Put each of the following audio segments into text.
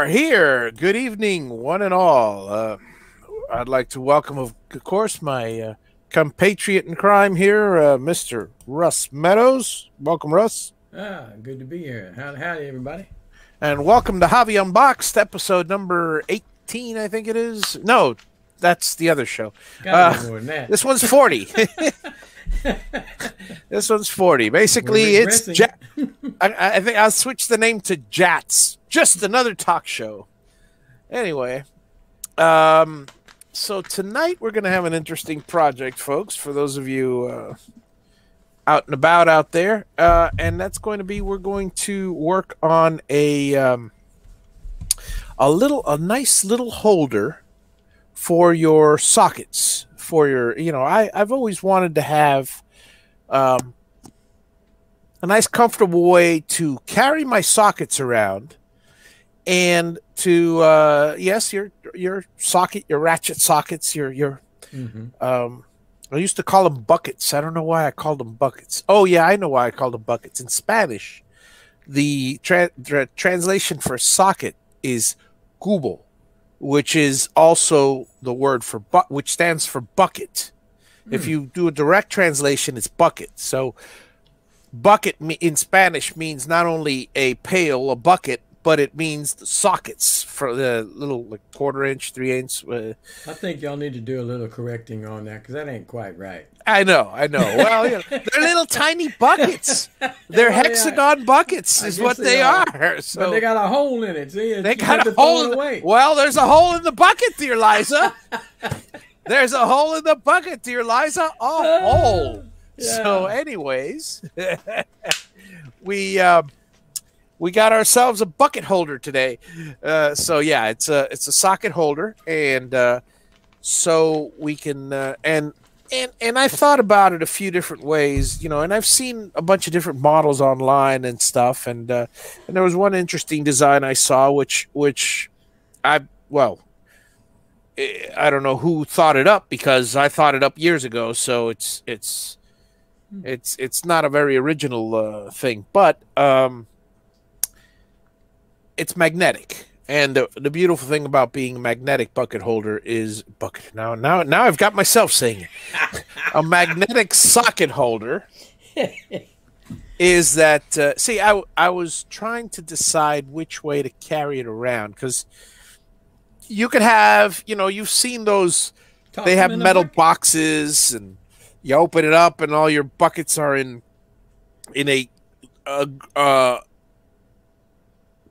here. Good evening, one and all. I'd like to welcome, of course, my compatriot in crime here, Mr. Russ Meadows. Welcome, Russ. Good to be here. Howdy, everybody. And welcome to Javi Unboxed, episode number 18, I think it is. No, that's the other show. Gotta be more than that. This one's 40. This one's 40. Basically, it's I think I'll switch the name to Jats. Just another talk show. Anyway, so tonight we're going to have an interesting project, folks, for those of you out and about out there. And that's going to be, we're going to work on a nice little holder for your sockets. For your, I've always wanted to have a nice, comfortable way to carry my sockets around, and to yes, your socket, your ratchet sockets, your I used to call them buckets. I don't know why I called them buckets. Oh yeah, I know why I called them buckets. In Spanish, the translation for socket is cubo, which is also the word for which stands for bucket. If you do a direct translation, it's bucket. So bucket in Spanish means not only a pail, a bucket, but it means the sockets for the little, like, 1/4 inch, 3 inch. I think y'all need to do a little correcting on that, because that ain't quite right. I know. Well, they're little tiny buckets. They're hexagon buckets is what they are. So but they got a hole in it. See, they got a hole. Well, there's a hole in the bucket, dear Liza. There's a hole in the bucket, dear Liza. A hole. Yeah. So, anyways, we got ourselves a bucket holder today. So yeah, it's a socket holder, and so we can and I've thought about it a few different ways, and I've seen a bunch of different models online and stuff, and there was one interesting design I saw, which I don't know who thought it up, because I thought it up years ago, so it's not a very original thing, but it's magnetic. And the beautiful thing about being a magnetic bucket holder is now I've got myself saying it. A magnetic socket holder is that see, I was trying to decide which way to carry it around, because you could have, you've seen those, they have metal boxes, and you open it up and all your buckets are in a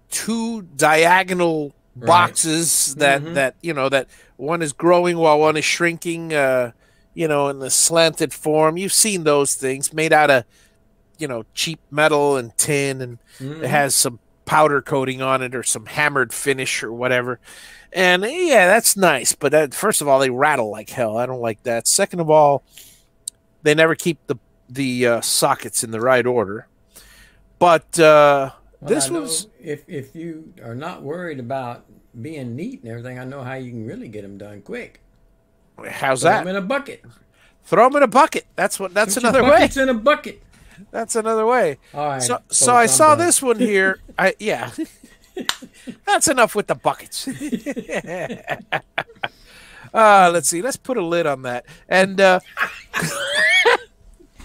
two diagonal boxes that one is growing while one is shrinking, in the slanted form. You've seen those things made out of, cheap metal and tin, and it has some powder coating on it or some hammered finish or whatever. And yeah, that's nice. But first of all, they rattle like hell. I don't like that. Second of all, they never keep the sockets in the right order. But this was, if you are not worried about being neat and everything, I know how you can really get them done quick. How's that? Throw them in a bucket. Throw them in a bucket. That's another way. Buckets in a bucket. That's another way. All right. So I saw this one here. Yeah. That's enough with the buckets. Let's see. Let's put a lid on that. And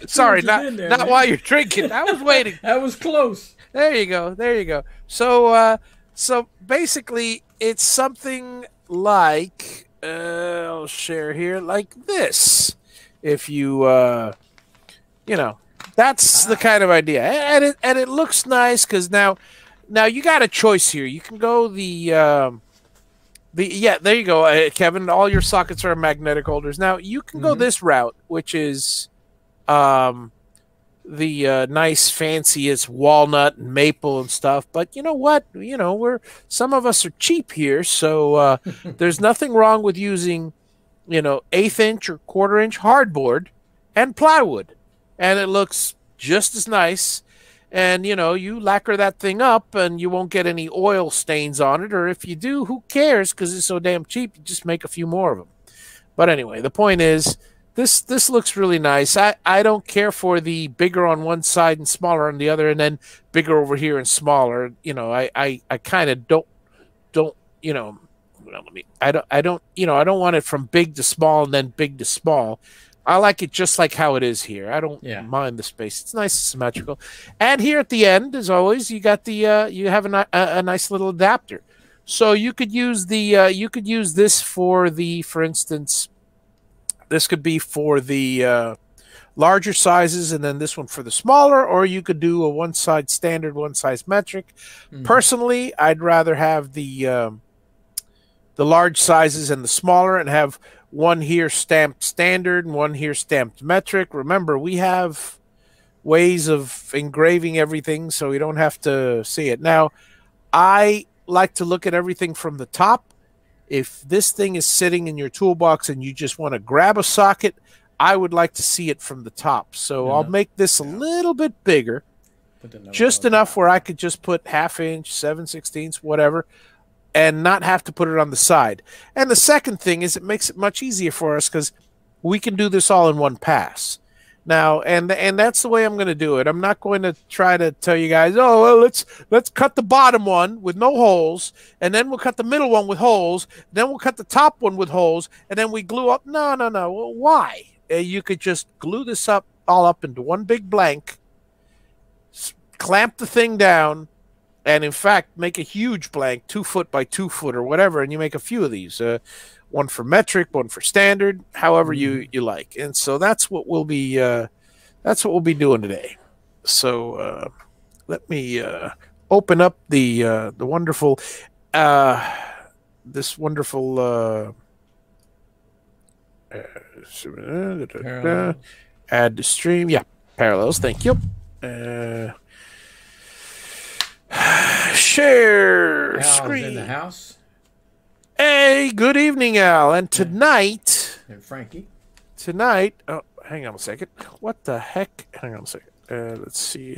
sorry, not while you're drinking. I was waiting. That was close. There you go. There you go. So so basically, it's something like I'll share here, like this. If you that's the kind of idea, and it looks nice, because now you got a choice here. You can go there you go, Kevin. All your sockets are magnetic holders. Now you can go this route, which is the nice fanciest walnut and maple and stuff. But you know what? Some of us are cheap here, so there's nothing wrong with using 1/8 inch or 1/4 inch hardboard and plywood, and it looks just as nice. And you lacquer that thing up, and you won't get any oil stains on it, or if you do, who cares, because it's so damn cheap. You just make a few more of them. But anyway, the point is, this looks really nice. I don't care for the bigger on one side and smaller on the other, and then bigger over here and smaller. I kind of don't you know, well, I don't want it from big to small and then big to small. I like it just like how it is here. I don't Yeah. mind the space. It's nice and symmetrical. And here at the end, as always, you got the you have a nice little adapter. So you could use the you could use this for the, for instance, this could be for the larger sizes, and then this one for the smaller, or you could do a one side standard, one size metric. Personally, I'd rather have the large sizes and the smaller, and have one here stamped standard and one here stamped metric. Remember, we have ways of engraving everything so we don't have to see it. Now, I like to look at everything from the top. If this thing is sitting in your toolbox and you just want to grab a socket, I would like to see it from the top. So I'll make this a little bit bigger, just enough where I could just put 1/2 inch, 7/16, whatever, and not have to put it on the side. And the second thing is it makes it much easier for us because we can do this all in one pass. Now, and that's the way I'm going to do it. I'm not going to try to tell you guys, oh, well, let's cut the bottom one with no holes, and then we'll cut the middle one with holes, then we'll cut the top one with holes, and then we glue up. No, no, no. Well, why? You could just glue this up all up into one big blank, clamp the thing down, and in fact, make a huge blank, 2 foot by 2 foot or whatever, and you make a few of these. One for metric, one for standard, however you like. And so that's what we'll be doing today. So let me open up the wonderful this wonderful add to stream. Yeah, parallels. Thank you. Share Al's screen in the house. Hey, good evening, Al. And tonight, And Frankie. tonight. Oh, hang on a second. What the heck? Hang on a second. Let's see.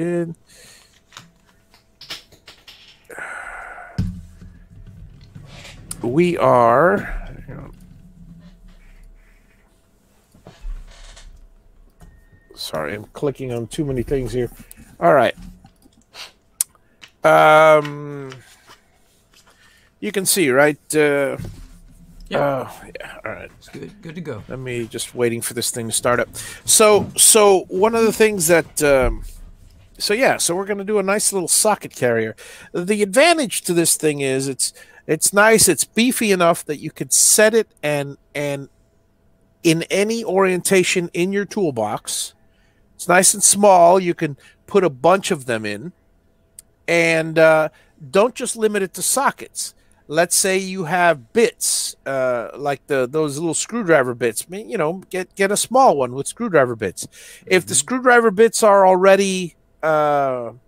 We are. Hang on. Sorry, I'm clicking on too many things here. All right. You can see, right? Yeah. All right. It's good to go. Let me just waiting for this thing to start up. So one of the things that, so we're going to do a nice little socket carrier. The advantage to this thing is it's nice. It's beefy enough that you could set it and in any orientation in your toolbox. It's nice and small. You can put a bunch of them in, and don't just limit it to sockets. Let's say you have bits, like those little screwdriver bits. You know, get a small one with screwdriver bits. If the screwdriver bits are already, well,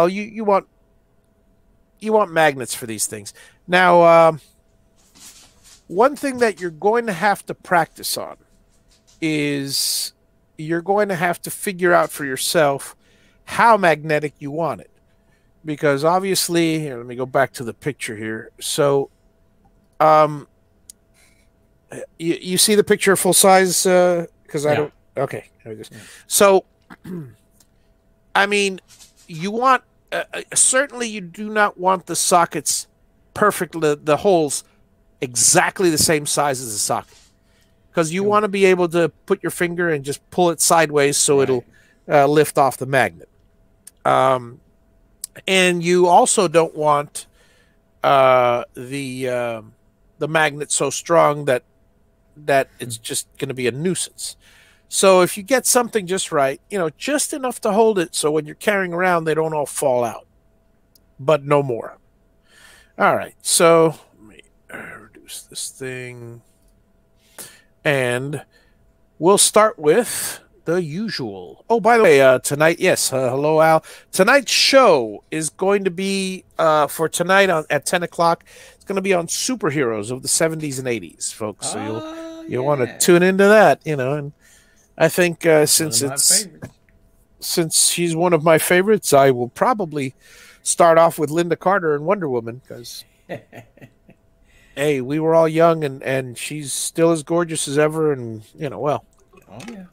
you want magnets for these things. Now, one thing that you're going to have to practice on is you're going to have to figure out for yourself how magnetic you want it. Because obviously, here, let me go back to the picture here. So, you see the picture full size? Because I don't. Okay. So, I mean, you want certainly you do not want the sockets perfect, the holes exactly the same size as the socket, because you want to be able to put your finger and just pull it sideways so it'll lift off the magnet. And you also don't want the magnet so strong that it's just going to be a nuisance. So if you get something just right, you know, just enough to hold it so when you're carrying around, they don't all fall out, but no more. All right, so let me reduce this thing, and we'll start with the usual. Oh, by the way, tonight, yes, hello, Al. Tonight's show is going to be, for tonight at 10 o'clock, it's going to be on superheroes of the 70s and 80s, folks. So you'll want to tune into that, you know. And I think since she's one of my favorites, I will probably start off with Linda Carter and Wonder Woman, because, hey, we were all young, and she's still as gorgeous as ever, and, you know, well. Oh, yeah.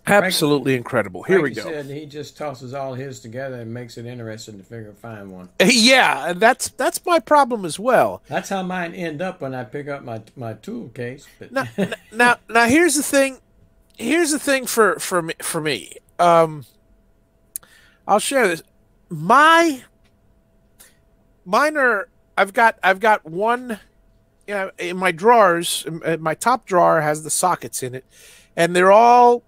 Absolutely incredible. Here we Frankie go. said he just tosses all his together and makes it interesting to find one. Yeah, and that's my problem as well. That's how mine end up when I pick up my tool case. But Now, now here's the thing. Here's the thing for me. I'll share this. Mine are. I've got one. You know, in my drawers. My top drawer has the sockets in it, and they're all.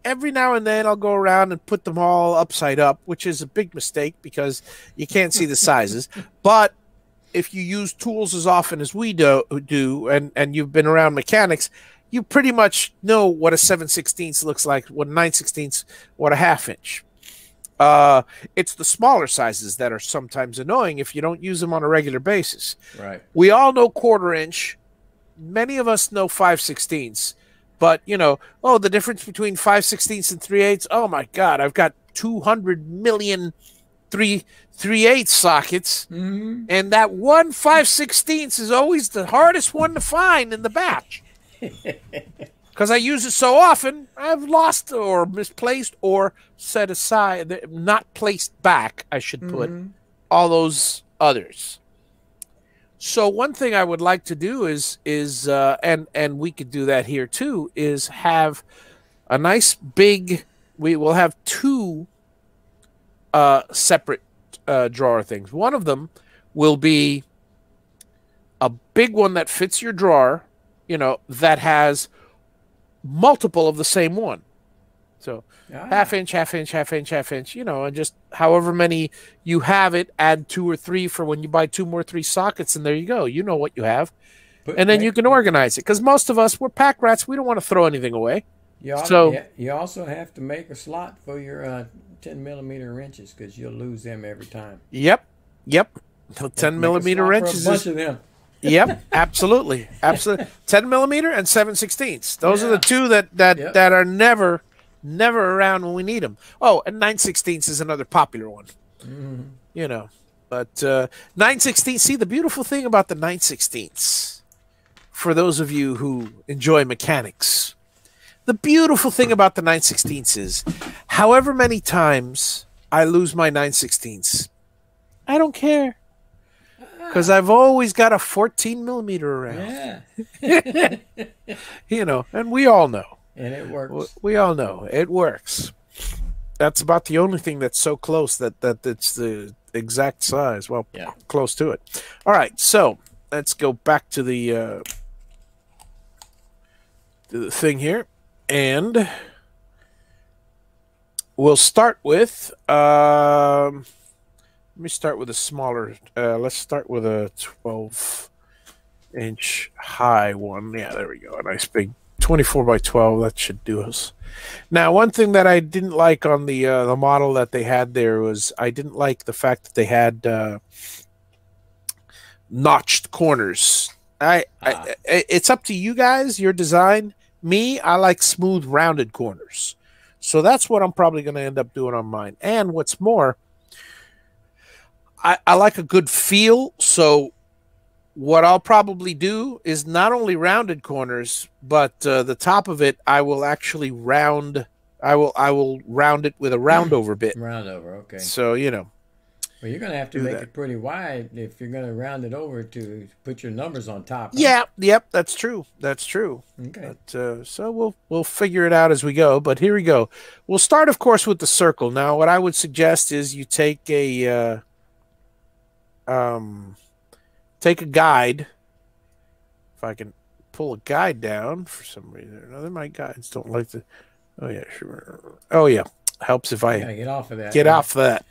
Every now and then I'll go around and put them all upside up, which is a big mistake because you can't see the sizes. But if you use tools as often as we do, and you've been around mechanics, you pretty much know what a 7/16 looks like, what a 9/16, what a ½ inch. It's the smaller sizes that are sometimes annoying if you don't use them on a regular basis. right. We all know 1/4 inch. Many of us know 5/16. But, you know, oh, the difference between 5/16 and 3/8. Oh, my God, I've got 200 million 3/8 sockets. Mm-hmm. And that one 5/16 is always the hardest one to find in the batch. Because I use it so often, I've lost or misplaced or set aside, not placed back, I should put, all those others. So one thing I would like to do is and we could do that here too, is have a nice big. We will have two separate drawer things. One of them will be a big one that fits your drawer, you know, that has multiple of the same one. So ½ inch, ½ inch, ½ inch, ½ inch, you know, and just however many you have it, add 2 or 3 for when you buy 2 more 3 sockets, and there you go. You know what you have. And then you can organize it. Because most of us, we're pack rats. We don't want to throw anything away. You also have to make a slot for your 10mm wrenches because you'll lose them every time. Yep. 10mm wrenches. A bunch of them. Yep, absolutely. 10mm and 7/16. Those are the two that are never around when we need them. Oh, and 9/16 is another popular one. You know, but 9/16. See, the beautiful thing about the 9/16, for those of you who enjoy mechanics, the beautiful thing about the 9/16 is, however many times I lose my 9/16, I don't care. Because I've always got a 14mm around. Yeah. You know, and we all know. And it works. We all know it works. That's about the only thing that's so close that it's the exact size. Well, close to it. All right, so let's go back to the thing here, and we'll start with. Let me start with a smaller. Let's start with a 12-inch high one. Yeah, there we go. A nice big 24x12. That should do us. Now, one thing that I didn't like on the model that they had there was I didn't like the fact that they had notched corners. It's up to you guys, your design. Me, I like smooth, rounded corners. So that's what I'm probably going to end up doing on mine. And what's more, I like a good feel, so what I'll probably do is not only rounded corners, but the top of it I will actually round. I will round it with a roundover bit. Roundover, okay. So you know. Well, you're gonna have to make it pretty wide if you're gonna round it over to put your numbers on top. Huh? Yeah, yep, that's true. That's true. Okay. But, so we'll figure it out as we go. But here we go. We'll start, of course, with the circle. Now, what I would suggest is you take a guide. If I can pull a guide down for some reason or another, my guides don't like to. Oh yeah, sure. Oh yeah, helps if I get off of that. Get off that.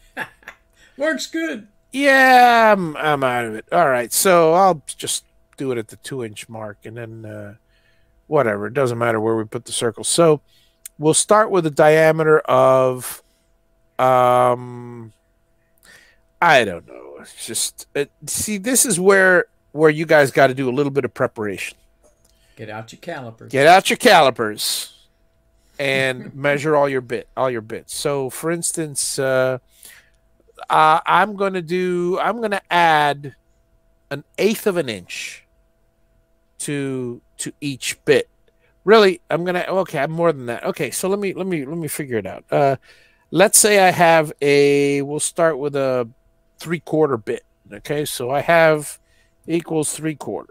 Works good. Yeah, I'm out of it. All right, so I'll just do it at the 2-inch mark, and then whatever. It doesn't matter where we put the circle. So we'll start with a diameter of I don't know. It's just see, this is where you guys got to do a little bit of preparation. Get out your calipers. Get out your calipers and measure all your bits. So, for instance, I'm going to add 1/8 of an inch to each bit, Really, okay, I'm more than that. Okay, so let me figure it out. Let's say I have we'll start with a 3/4 bit. Okay, so I have equals 3/4.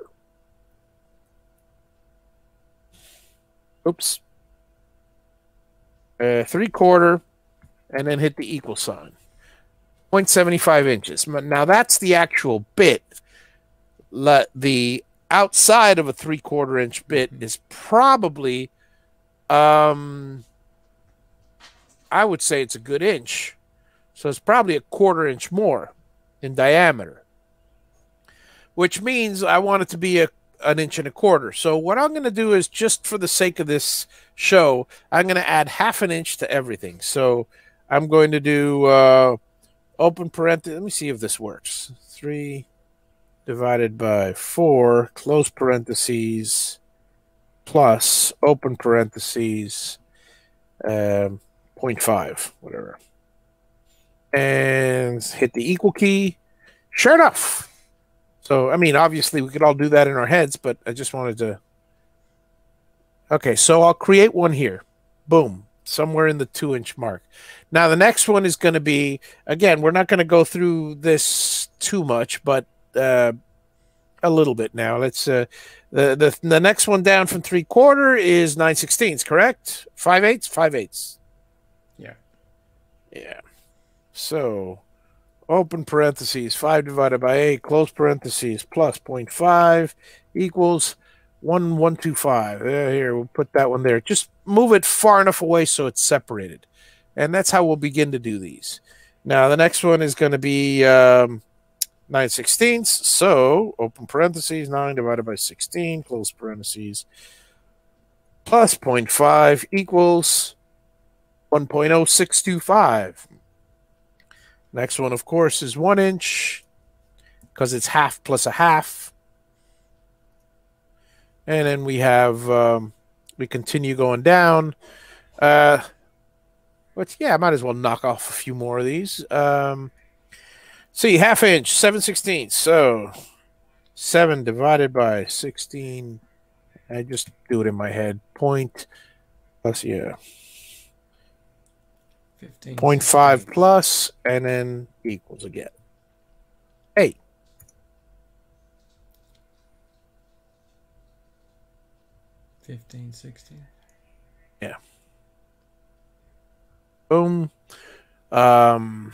Oops. 3/4, and then hit the equal sign. 0.75 inches. Now that's the actual bit. The outside of a 3/4 inch bit is probably, I would say it's a good inch. So it's probably a 1/4 inch more in diameter, which means I want it to be an inch and a quarter. So what I'm going to do is, just for the sake of this show, I'm going to add 1/2 inch to everything. So I'm going to do open parentheses. Let me see if this works. 3 divided by 4, close parentheses, plus open parentheses, 0.5, whatever. And hit the equal key. Sure enough. So, I mean, obviously we could all do that in our heads, but I just wanted to. Okay, so I'll create one here. Boom. Somewhere in the 2-inch mark. Now, the next one is going to be, again, we're not going to go through this too much, but a little bit now. Let's the next one down from 3/4 is 9/16, correct? 5/8, 5/8. Yeah. Yeah. So open parentheses, 5 divided by 8, close parentheses, plus 0.5 equals 1,125. Here, we'll put that one there. Just move it far enough away so it's separated. And that's how we'll begin to do these. Now, the next one is going to be 9/16. So open parentheses, 9 divided by 16, close parentheses, plus 0.5 equals 1.0625. Next one, of course, is 1 inch, because it's 1/2 plus 1/2. And then we have, we continue going down. But yeah, I might as well knock off a few more of these. See, 1/2 inch, 7/16. So 7 divided by 16. I just do it in my head. Point plus, yeah. 15, 0.5 plus, and then equals again. 8. 15, 16. Yeah. Boom. And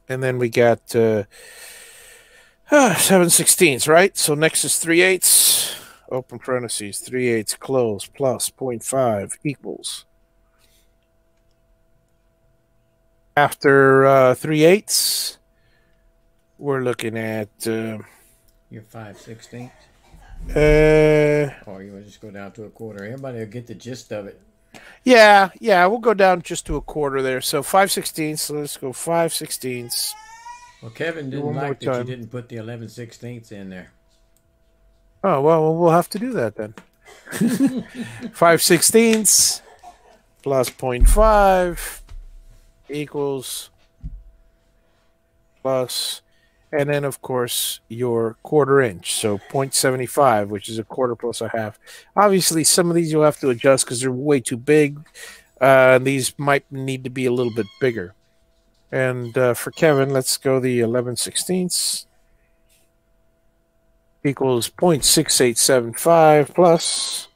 then we got 7/16, right? So next is 3/8. Open parentheses, 3/8, close, plus 0.5 equals. After 3/8, we're looking at Your 5/16. Or you will just go down to 1/4. Everybody will get the gist of it. Yeah, we'll go down just to 1/4 there. So 5/16. So let's go 5/16. Well, Kevin didn't like that you didn't put the 11/16 in there. Oh, well, we'll have to do that then. 5/16 plus 0.5 equals plus, and then of course your 1/4 inch, so 0.75, which is 1/4 plus 1/2. Obviously some of these you'll have to adjust because they're way too big. These might need to be a little bit bigger. And for Kevin, let's go the 11/16 equals 0.6875 plus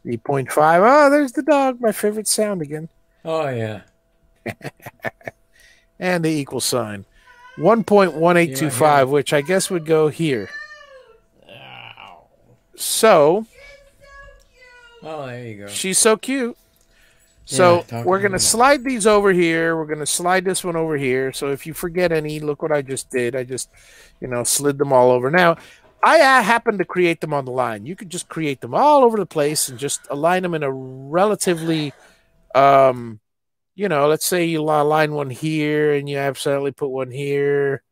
the 0.5. Oh, there's the dog, my favorite sound again. Oh yeah. And the equal sign. 1.1825, which I guess would go here. Ow. So, oh, there you go. She's so cute. So we're going to slide these over here. We're going to slide this one over here. So if you forget any, look what I just did. I just, slid them all over. Now, I happen to create them on the line. You could just create them all over the place and just align them in a relatively, let's say you align one here and you accidentally put one here.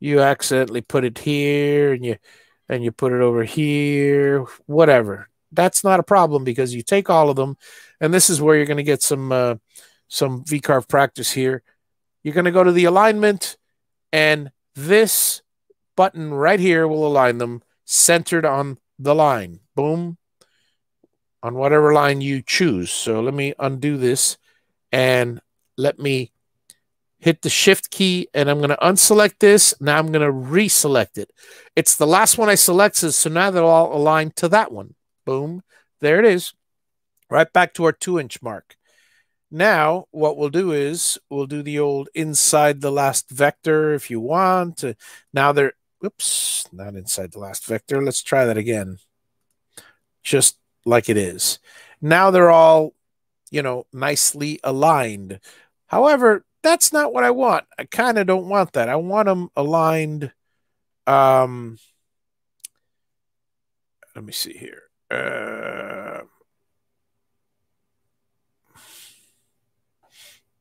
You accidentally put it here and you put it over here, whatever. That's not a problem because you take all of them, and this is where you're going to get some V-carve practice here. You're going to go to the alignment, and this button right here will align them centered on the line. Boom. on whatever line you choose. So let me undo this and let me hit the shift key, and I'm going to unselect this. Now I'm going to reselect it. It's the last one I selected, so now they're all aligned to that one. Boom. There it is. Right back to our 2-inch mark. Now, what we'll do is we'll do the old inside the last vector if you want. Now they're, oops, not inside the last vector. Let's try that again. Just like it is. Now they're all, you know, nicely aligned. However, that's not what I want. I kind of don't want that. I want them aligned. Let me see here.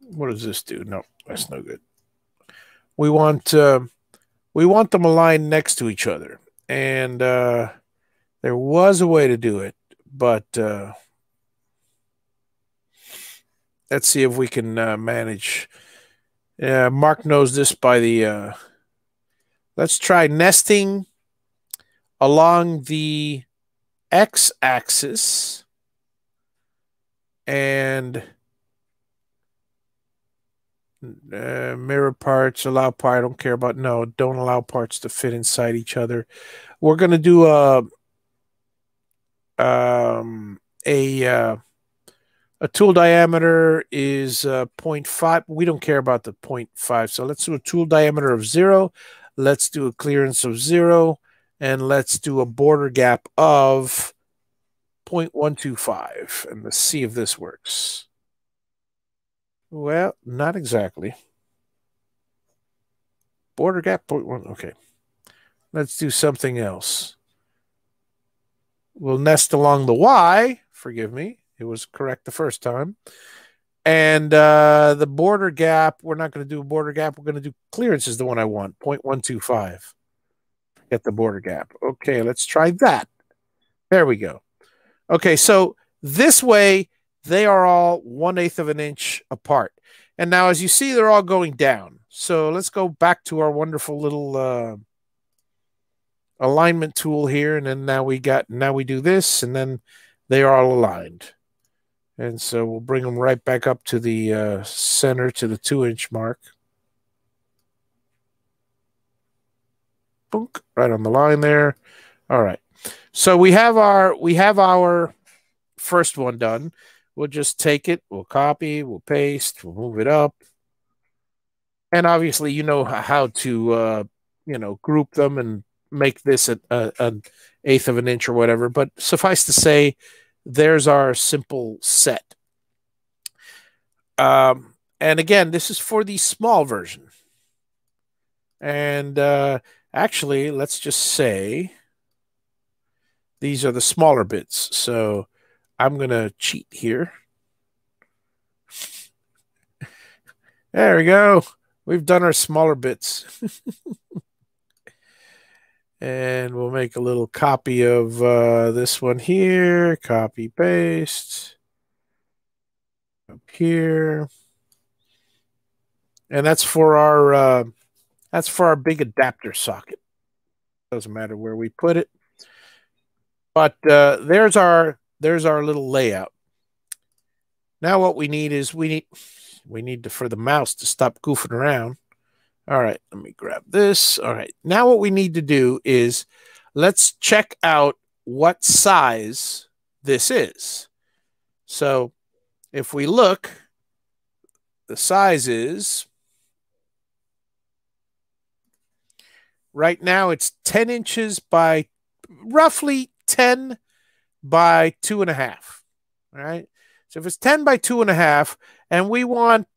What does this do? No, that's no good. We want them aligned next to each other, and there was a way to do it, but let's see if we can manage. Mark knows this by the. Let's try nesting along the x-axis and mirror parts, allow part. I don't care about, no, don't allow parts to fit inside each other. We're going to do a tool diameter is 0.5. We don't care about the 0.5. So let's do a tool diameter of 0. Let's do a clearance of 0. And let's do a border gap of 0.125. And let's see if this works. Well, not exactly. Border gap 0.1. Okay. Let's do something else. We'll nest along the Y. Forgive me. It was correct the first time. And the border gap, we're not going to do a border gap. We're going to do clearance is the one I want, 0.125. Get the border gap. Okay, let's try that. There we go. Okay, so this way, they are all 1/8 of an inch apart. And now, as you see, they're all going down. So let's go back to our wonderful little alignment tool here. And then now we do this, and then they are all aligned. And so we'll bring them right back up to the center, to the 2-inch mark. Boom, right on the line there. All right. So we have our first one done. We'll just take it, we'll copy, we'll paste, we'll move it up. And obviously, you know how to group them and make this an 1/8 of an inch or whatever. But suffice to say, there's our simple set. And again, this is for the small version. And actually, let's just say these are the smaller bits. So I'm going to cheat here. There we go. We've done our smaller bits. And we'll make a little copy of this one here. Copy, paste. Up here. And that's for our big adapter socket. Doesn't matter where we put it. But there's our little layout. Now what we need is we need for the mouse to stop goofing around. All right, let me grab this. All right, now what we need to do is let's check out what size this is. So if we look, the size is, right now it's 10 inches by roughly 10 by 2.5. All right. So if it's 10 by 2.5 and we want,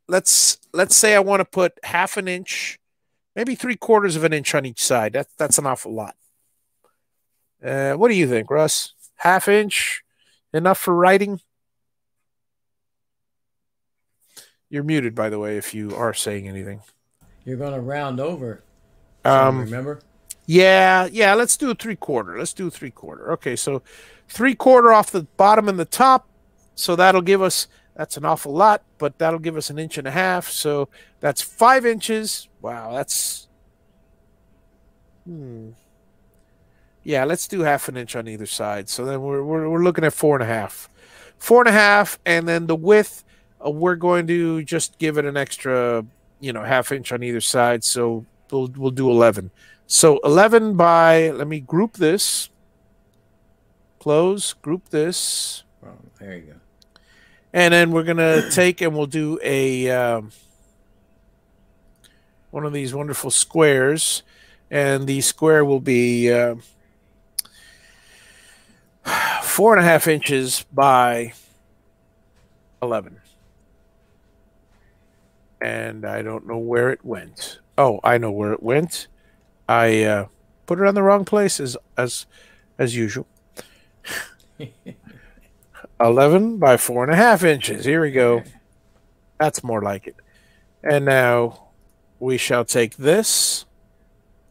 let's say I want to put 1/2 inch, maybe 3/4 of an inch on each side. That's an awful lot. What do you think, Russ? 1/2 inch enough for writing? You're muted, by the way, if you are saying anything. You're going to round over. Remember? Yeah. Let's do a 3/4. Let's do a 3/4. Okay, so 3/4 off the bottom and the top. So that'll give us, that's an awful lot, but that'll give us 1.5 inches. So that's 5 inches. Wow, that's, Yeah, let's do 1/2 inch on either side. So then we're looking at 4.5. 4.5, and then the width, we're going to just give it an extra, 1/2 inch on either side. So we'll do 11. So 11 by, let me group this. Close, group this. Oh, there you go. And then we're going to take and we'll do a one of these wonderful squares. And the square will be 4.5 inches by 11. And I don't know where it went. Oh, I know where it went. I put it on the wrong place as usual. 11 by 4.5 inches. Here we go. Okay. That's more like it. And now we shall take this,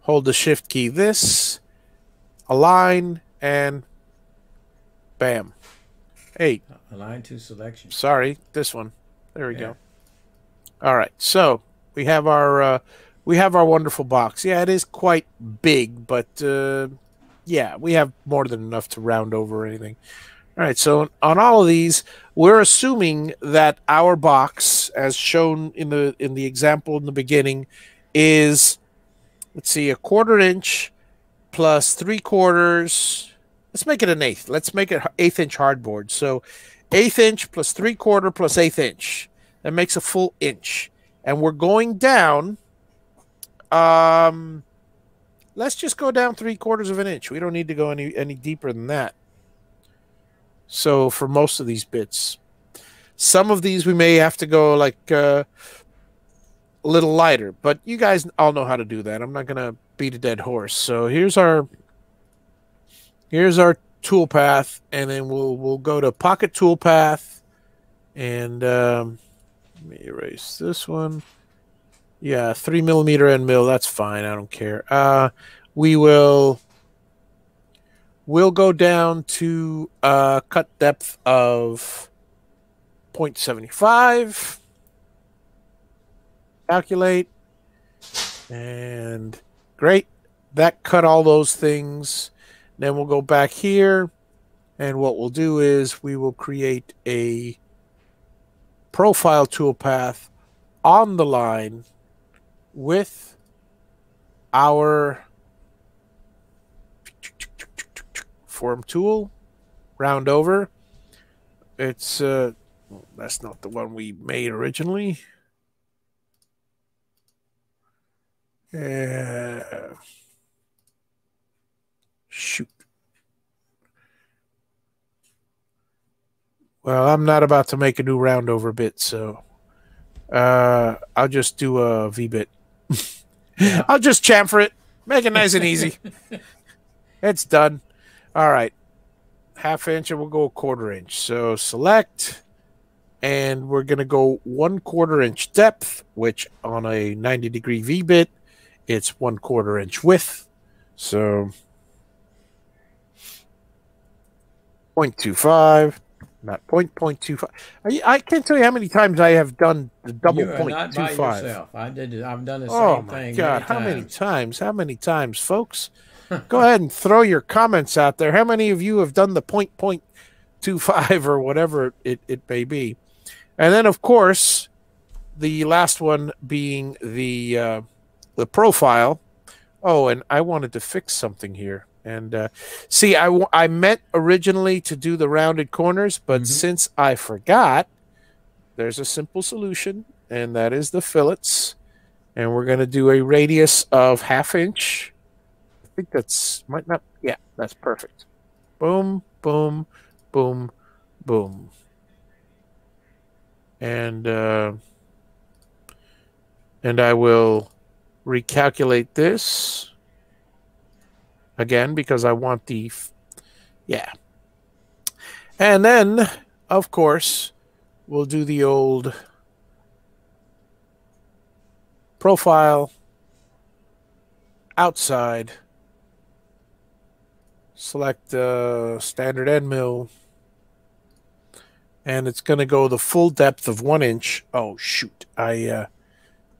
hold the shift key, this, align, and bam. 8. Align to selection. Sorry, this one. There we go. All right, so we have our wonderful box. Yeah, it is quite big, but yeah, we have more than enough to round over or anything. All right, so on all of these, we're assuming that our box, as shown in the example in the beginning, is, let's see, 1/4 inch plus 3/4. Let's make it an 1/8. Let's make it 1/8 inch hardboard. So 1/8 inch plus 3/4 plus 1/8 inch. That makes a full inch. And we're going down. Let's just go down 3/4 of an inch. We don't need to go any deeper than that. So for most of these bits, some of these we may have to go like a little lighter, but you guys all know how to do that. I'm not gonna beat a dead horse. So here's our tool path, and then we'll go to pocket tool path, and let me erase this one. Yeah, 3mm end mill. That's fine. I don't care. We'll go down to cut depth of 0.75. Calculate. And great. That cut all those things. Then we'll go back here. And what we'll do is we will create a profile toolpath on the line with our form tool, round over. It's that's not the one we made originally. Shoot. Well, I'm not about to make a new round over bit, so I'll just do a V bit. Yeah. I'll just chamfer it, make it nice and easy. It's done. All right, 1/2 inch, and we'll go 1/4 inch. So select, and we're gonna go 1/4 inch depth, which on a 90-degree V bit, it's 1/4 inch width. So 0.25, not 0.25. I can't tell you how many times I have done the double 0.25. You are not by yourself. I've done the same thing. Oh my God! How many times? How many times, folks? Go ahead and throw your comments out there. How many of you have done the 0.25 or whatever it may be? And then, of course, the last one being the profile. Oh, and I wanted to fix something here. And see, I meant originally to do the rounded corners, but since I forgot, there's a simple solution, and that is the fillets. And we're going to do a radius of 1/2 inch. I think that's might not. Yeah, that's perfect. Boom, boom, boom, boom. And I will recalculate this again because I want the yeah. And then, of course, we'll do the old profile outside. Select standard end mill, and it's going to go the full depth of 1 inch. Oh shoot! Yeah.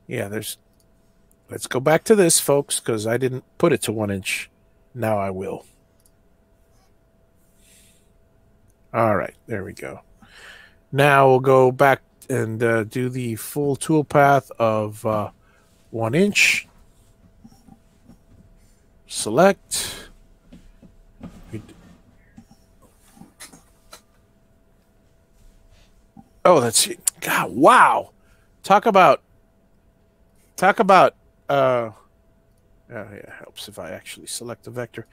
Let's go back to this, folks, because I didn't put it to 1 inch. Now I will. All right, there we go. Now we'll go back and do the full tool path of 1 inch. Select. Oh, that's God! Wow, talk about yeah, it helps if I actually select the vector.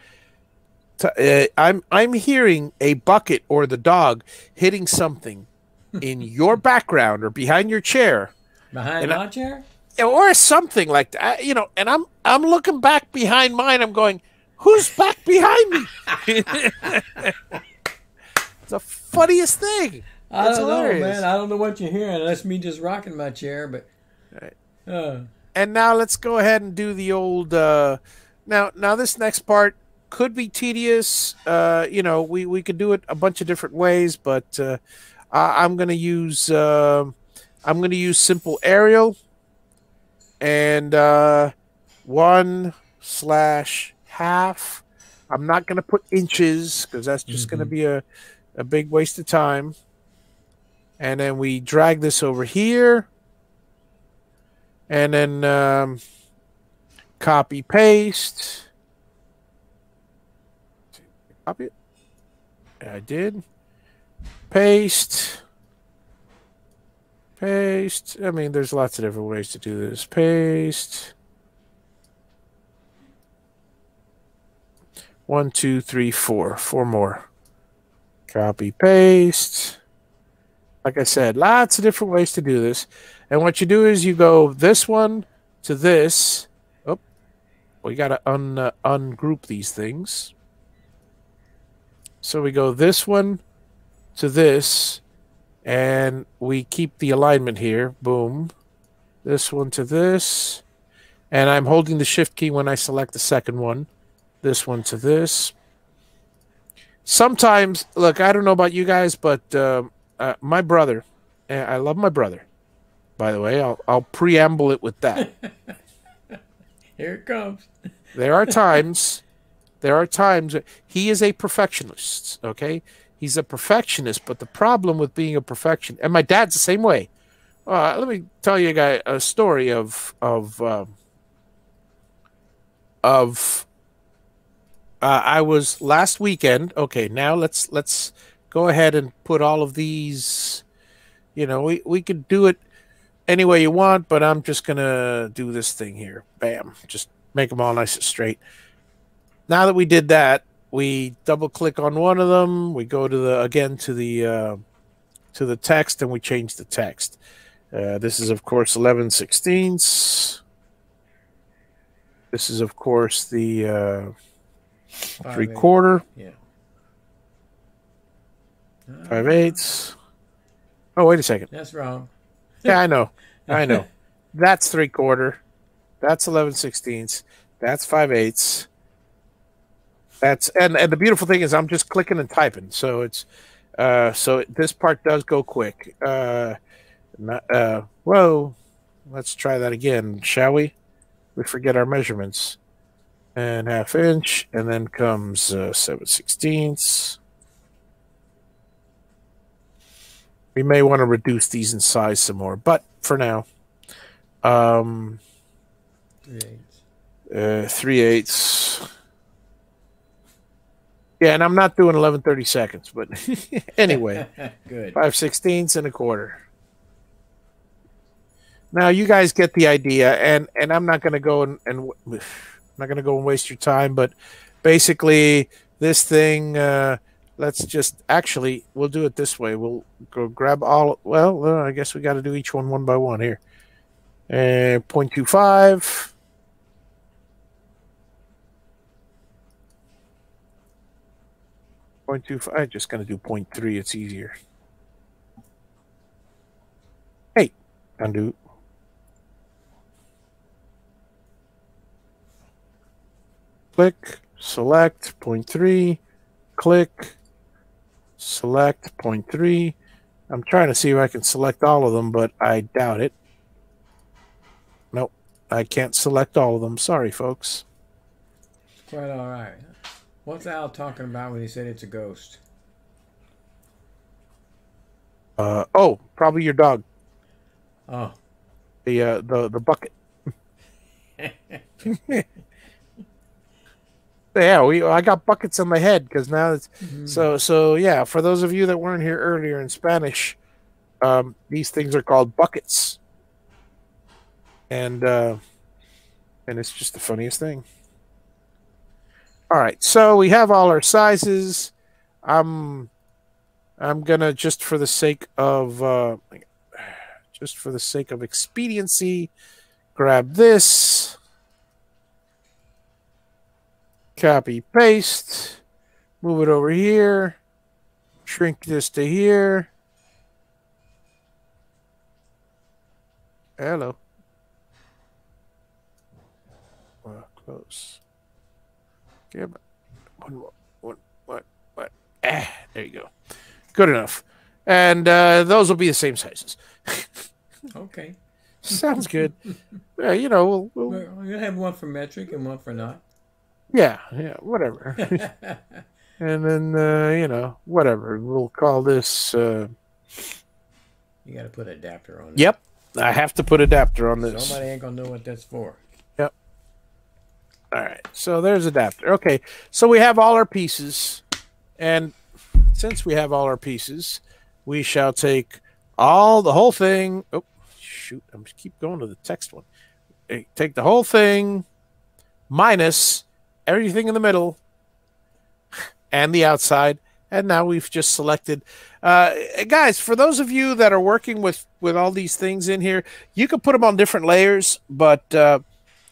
I'm hearing a bucket or the dog hitting something in your background or behind your chair, Behind and my chair? or something like that. You know, and I'm looking back behind mine. I'm going, who's back behind me? It's the funniest thing. I It's don't know, hilarious. man. I don't know what you're hearing. That's me just rocking my chair, but. Right. And now let's go ahead and do the old. Now this next part could be tedious. You know, we could do it a bunch of different ways, but I'm gonna use simple aerial and 1/2. I'm not gonna put inches because that's just gonna be a big waste of time. And then we drag this over here. And then copy, paste. Copy it. I did. Paste. Paste. I mean, there's lots of different ways to do this. Paste. 1, 2, 3, 4. 4 more. Copy, paste. Like I said, lots of different ways to do this. And what you do is you go this one to this. Oh, we got to ungroup these things. So we go this one to this, and we keep the alignment here. Boom. This one to this. And I'm holding the shift key when I select the second one. This one to this. Sometimes, look, I don't know about you guys, but my brother, I love my brother. By the way, I'll preamble it with that. Here it comes. There are times he is a perfectionist. Okay, he's a perfectionist, but the problem with being a perfectionist, and my dad's the same way. Let me tell you a story of I was last weekend. Okay, now let's go ahead and put all of these. You know, we could do it any way you want, but I'm just gonna do this thing here. Bam, just make them all nice and straight. Now that we did that, we double click on one of them. We go to the text, and we change the text. This is of course 11/16. This is of course the 3/4. Yeah. 5/8. Oh, wait a second. That's wrong. Yeah, I know. That's 3/4. That's 11/16. That's 5/8. That's and the beautiful thing is I'm just clicking and typing, so it's so this part does go quick. Whoa, let's try that again, shall we? We forget our measurements. And 1/2 inch, and then comes 7/16. We may want to reduce these in size some more, but for now, 3/8. Yeah, and I'm not doing 11/32, but anyway, Good. 5/16 and 1/4. Now you guys get the idea, and I'm not going to go and I'm not going to go and waste your time, but basically this thing. Let's just actually we'll do it this way. We'll go grab all. Well, I guess we got to do each one by one here. 0.25. 0.25. I'm just going to do 0.3. It's easier. Hey, undo. Click, select 0.3, click, select 0.3. I'm trying to see if I can select all of them, but I doubt it. Nope, I can't select all of them. Sorry, folks. Quite all right. What's Al talking about when he said it's a ghost? Oh, probably your dog. Oh. The bucket. Yeah, I got buckets on my head because now it's Mm-hmm. so yeah. For those of you that weren't here earlier in Spanish, these things are called buckets, and it's just the funniest thing. All right, so we have all our sizes. I'm I'm gonna just for the sake of expediency, grab this, copy paste, move it over here, shrink this to here. Hello. Close. Give it one more. What? There you go. Good enough. And those will be the same sizes. Okay. Sounds good. Yeah, you know, Well, you'll have one for metric and one for not. yeah, whatever. And then, whatever. We'll call this. You got to put an adapter on it. Yep, I have to put adapter on this. Somebody ain't gonna know what that's for. Yep. All right. So there's adapter. Okay. So we have all our pieces, and since we have all our pieces, we shall take the whole thing. Oh, shoot! I'm just keep going to the text one. Take the whole thing minus everything in the middle and the outside. And now we've just selected. Guys, for those of you that are working with all these things in here, you can put them on different layers, but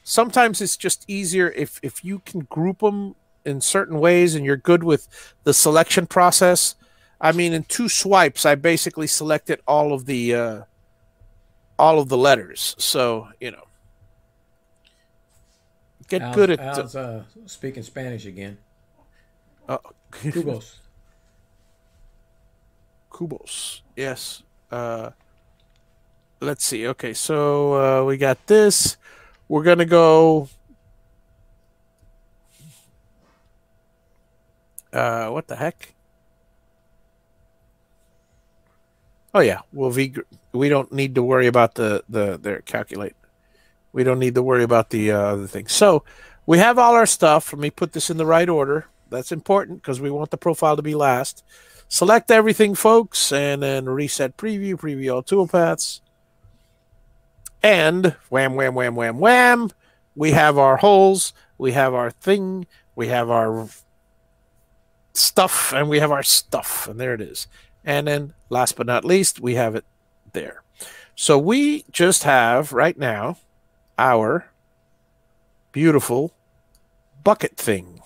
sometimes it's just easier if you can group them in certain ways and you're good with the selection process. I mean, in 2 swipes, I basically selected all of the letters. So, get good at Al's speaking Spanish again. uh, Cubos. Cubos. Yes. Let's see. Okay, so we got this. We're gonna go. What the heck? Oh yeah, we don't need to worry about the calculate. We don't need to worry about the other thing. So we have all our stuff. Let me put this in the right order. That's important because we want the profile to be last. Select everything, folks, and then reset preview, preview all toolpaths. And wham, wham, wham, wham, wham. We have our holes. We have our thing. We have our stuff. And we have our stuff. And there it is. And then last but not least, we have it there. So we just have right now our beautiful bucket thing.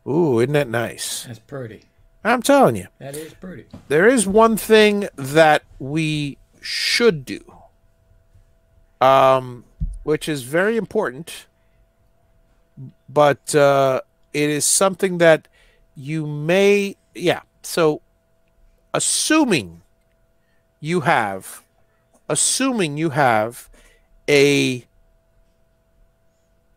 Ooh, isn't that nice? That's pretty. I'm telling you. That is pretty. There is one thing that we should do, which is very important, but it is something that you may, yeah. So, assuming you have a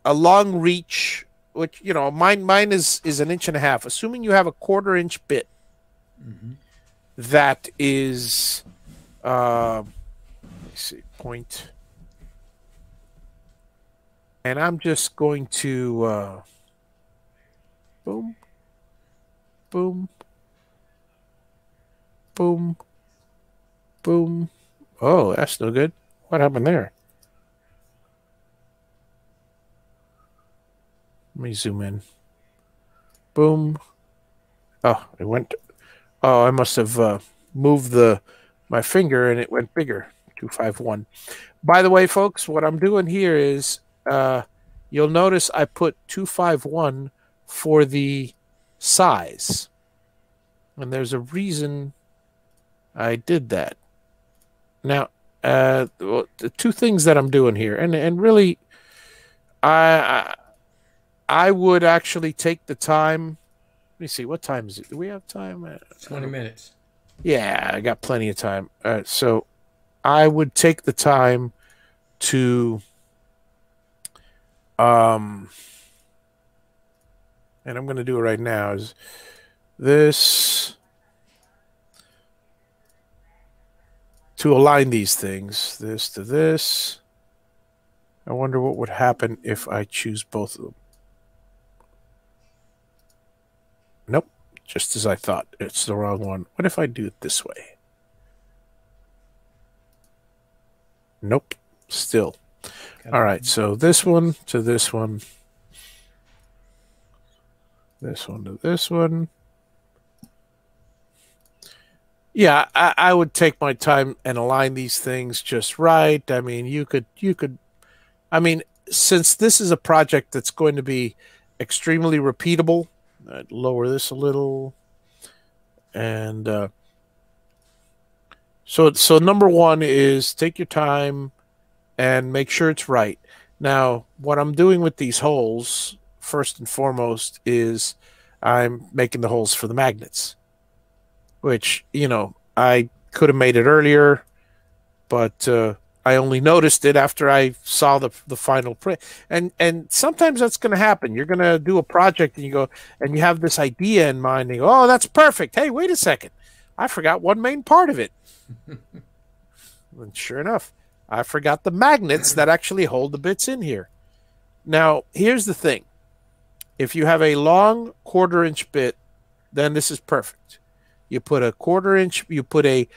long reach, which mine is 1.5 inches. Assuming you have a 1/4 inch bit that is, let me see, point, and I'm just going to boom, boom, boom, boom. Oh, that's no good. What happened there? Let me zoom in. Boom. Oh, it went. Oh, I must have moved my finger and it went bigger. 251. By the way, folks, what I'm doing here is you'll notice I put 251 for the size. And there's a reason I did that. Now, the 2 things that I'm doing here, and really, I would actually take the time. Let me see. What time is it? Do we have time? 20 minutes. Yeah, I got plenty of time. So I would take the time to, and I'm going to do it right now, is this. to align these things, this to this. I wonder what would happen if I choose both of them. Nope, just as I thought. It's the wrong one. What if I do it this way? Nope, still. All right, so this one to this one. This one to this one. Yeah, I would take my time and align these things just right. I mean, you could, I mean, since this is a project that's going to be extremely repeatable, I'd lower this a little. And so number one is take your time and make sure it's right. Now, what I'm doing with these holes, first and foremost, is I'm making the holes for the magnets, which, you know, I could have made it earlier, but I only noticed it after I saw the final print. And sometimes that's going to happen. You're going to do a project and you go, and you have this idea in mind, and you go, oh, that's perfect. Hey, wait a second. I forgot one main part of it. And sure enough, I forgot the magnets that actually hold the bits in here. Now, here's the thing. If you have a long 1/4 inch bit, then this is perfect. You put a 1/4 inch, you put a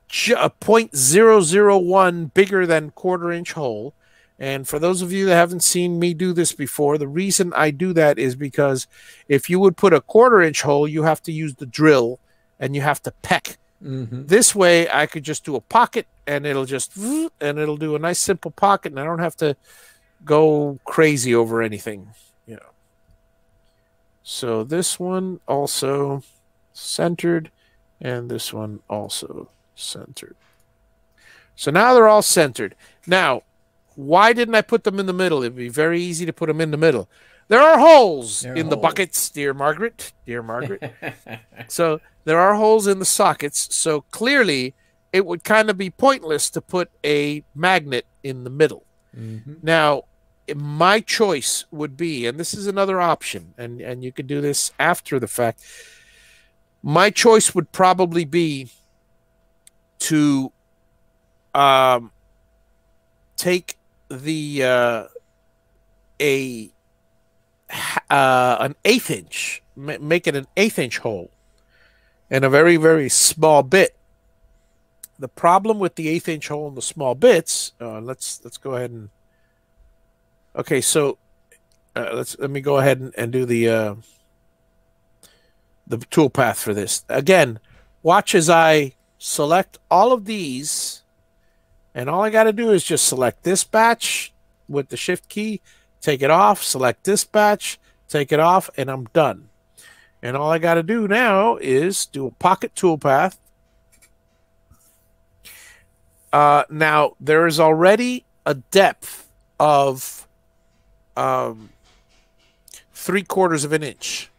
0.001 bigger than 1/4 inch hole. And for those of you that haven't seen me do this before, the reason I do that is because if you would put a 1/4 inch hole, you have to use the drill and you have to peck. This way, I could just do a pocket and it'll just, and it'll do a nice simple pocket, and I don't have to go crazy over anything, you know. So this one also centered, and this one also centered. So now they're all centered. Now, why didn't I put them in the middle? It'd be very easy to put them in the middle. There are holes in the buckets, dear Margaret. Dear Margaret. So there are holes in the sockets. So clearly, it would kind of be pointless to put a magnet in the middle. Now, my choice would be, and this is another option, and you could do this after the fact. My choice would probably be to take the an 1/8 inch, make it an 1/8 inch hole, and a very, very small bit. The problem with the 1/8 inch hole and the small bits, let's go ahead and, okay, so let me go ahead and do the toolpath for this. Again, watch as I select all of these, and all I got to do is just select this batch with the shift key, take it off, select this batch, take it off, and I'm done. And all I got to do now is do a pocket toolpath. Now, there is already a depth of 3/4 of an inch.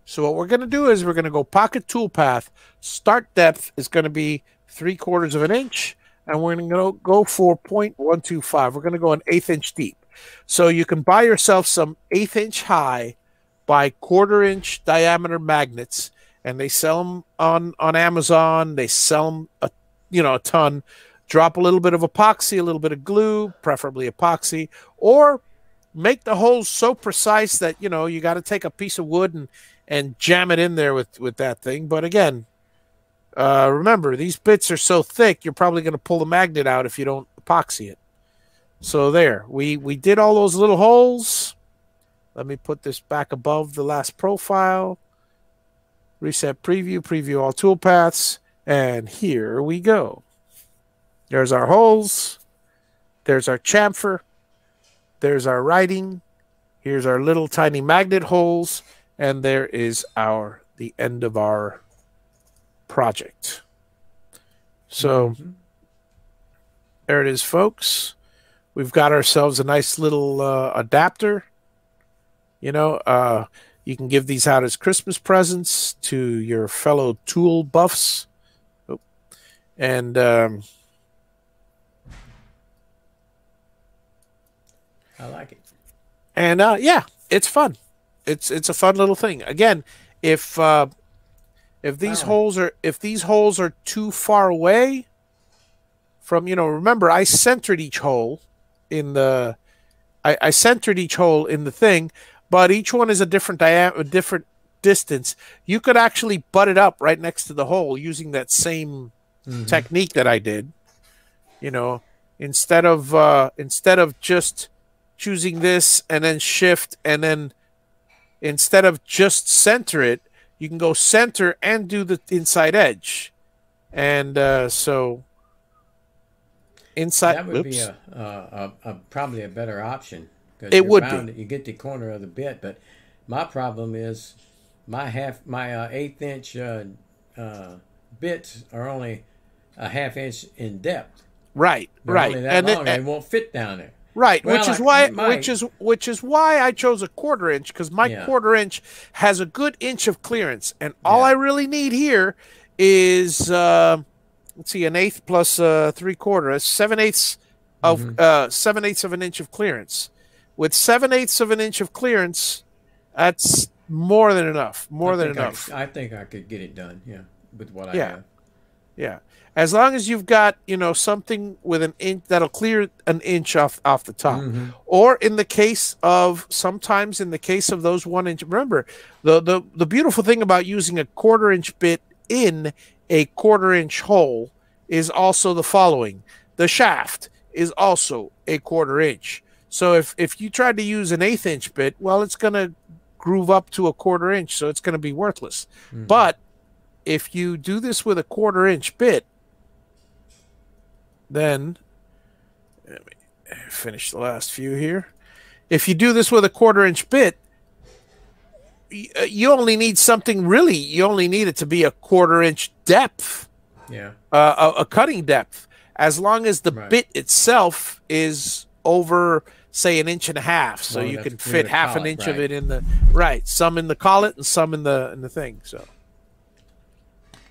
So what we're going to do is we're going to go pocket toolpath. Start depth is going to be 3/4 of an inch, and we're going to go for 0.125. We're going to go an 1/8 inch deep. So you can buy yourself some 1/8 inch high by 1/4 inch diameter magnets, and they sell them on Amazon. They sell them a ton. Drop a little bit of epoxy, a little bit of glue, preferably epoxy, or make the holes so precise that, you know, you got to take a piece of wood and jam it in there with that thing. But again, remember, these bits are so thick, you're probably going to pull the magnet out if you don't epoxy it. So there, we did all those little holes. Let me put this back above the last profile. Reset preview, preview all toolpaths, and here we go. There's our holes. There's our chamfer. There's our writing. Here's our little tiny magnet holes. And there is the end of our project. So there it is, folks. We've got ourselves a nice little adapter. You know, you can give these out as Christmas presents to your fellow tool buffs. Oh. And I like it. And yeah, it's fun. It's a fun little thing. Again, if these holes are too far away, from, remember I centered each hole in the, I centered each hole in the thing, but each one is a different diameter, different distance. You could actually butt it up right next to the hole using that same technique that I did. Instead of just choosing this and then shift, and then instead of just center it, you can go center and do the inside edge. And so inside, that would be probably a better option, because it would be. You get the corner of the bit. But my problem is my 1/8 inch bits are only a 1/2 inch in depth. Right, They're right, only that long, and it won't fit down there. Right, Well, which is why I chose a 1/4 inch, because my 1/4 inch has a good inch of clearance, and all I really need here is let's see, 1/8 plus 3/4, 7/8 of 7/8 of an inch of clearance. With 7/8 of an inch of clearance, that's more than enough. I think I could get it done. Yeah, with what I have. Yeah. As long as you've got, something with an inch that'll clear an inch off the top. Or in the case of, sometimes in the case of those 1 inch, remember, the beautiful thing about using a 1/4 inch bit in a 1/4 inch hole is also the following. The shaft is also a 1/4 inch. So if you tried to use an 1/8 inch bit, well, it's going to groove up to a 1/4 inch, so it's going to be worthless. But if you do this with a 1/4 inch bit, then let me finish the last few here. If you do this with a 1/4 inch bit, you only need something, really, you only need it to be a 1/4 inch depth. Yeah. A cutting depth. As long as the bit itself is over, say, 1.5 inches, so you can fit half an inch of it in the some in the collet and some in the thing.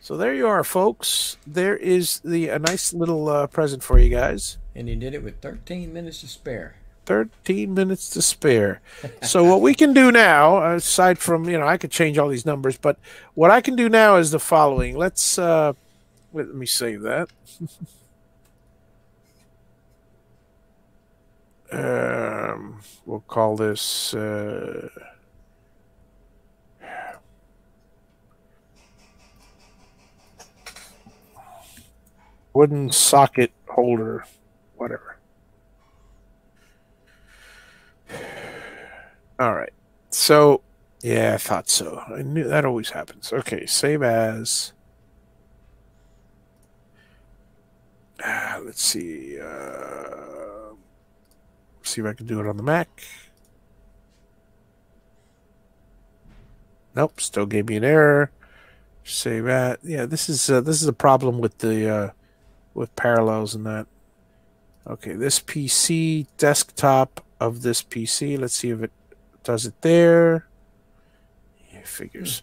So there you are, folks. There is a nice little present for you guys. And he did it with 13 minutes to spare. 13 minutes to spare. So what we can do now, aside from, I could change all these numbers, but what I can do now is the following. Let's, let me save that. We'll call this, wooden socket holder, whatever. All right. So, yeah, I thought so. I knew that always happens. Okay, save as. Let's see. See if I can do it on the Mac. Nope, still gave me an error. Save that. Yeah, this is a problem with the with parallels and that. Okay, this PC, desktop of this PC. Let's see if it does it there. Yeah, figures.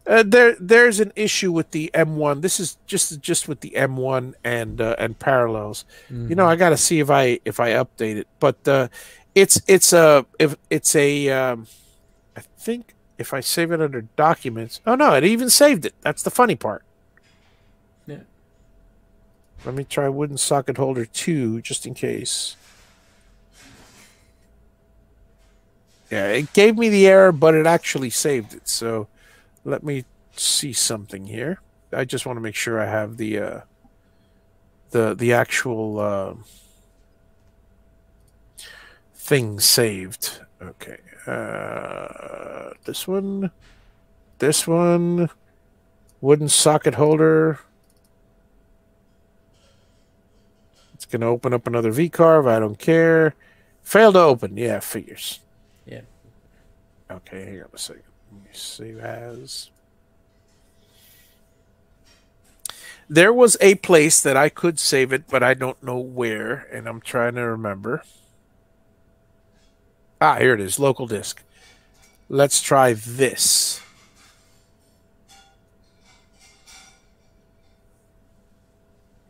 There's an issue with the M1. This is just with the M1 and parallels. I got to see if I update it. But I think if I save it under documents. Oh no, it even saved it. That's the funny part. Yeah. Let me try wooden socket holder 2 just in case. Yeah, it gave me the error, but it actually saved it. So let me see something here. I just want to make sure I have the actual thing saved. Okay. This one, wooden socket holder. It's going to open up another VCarve. I don't care. Failed to open. Yeah, figures. Yeah. Okay, hang on a second. Let me save as. There was a place that I could save it, but I don't know where, and I'm trying to remember. Ah, here it is, local disk. Let's try this.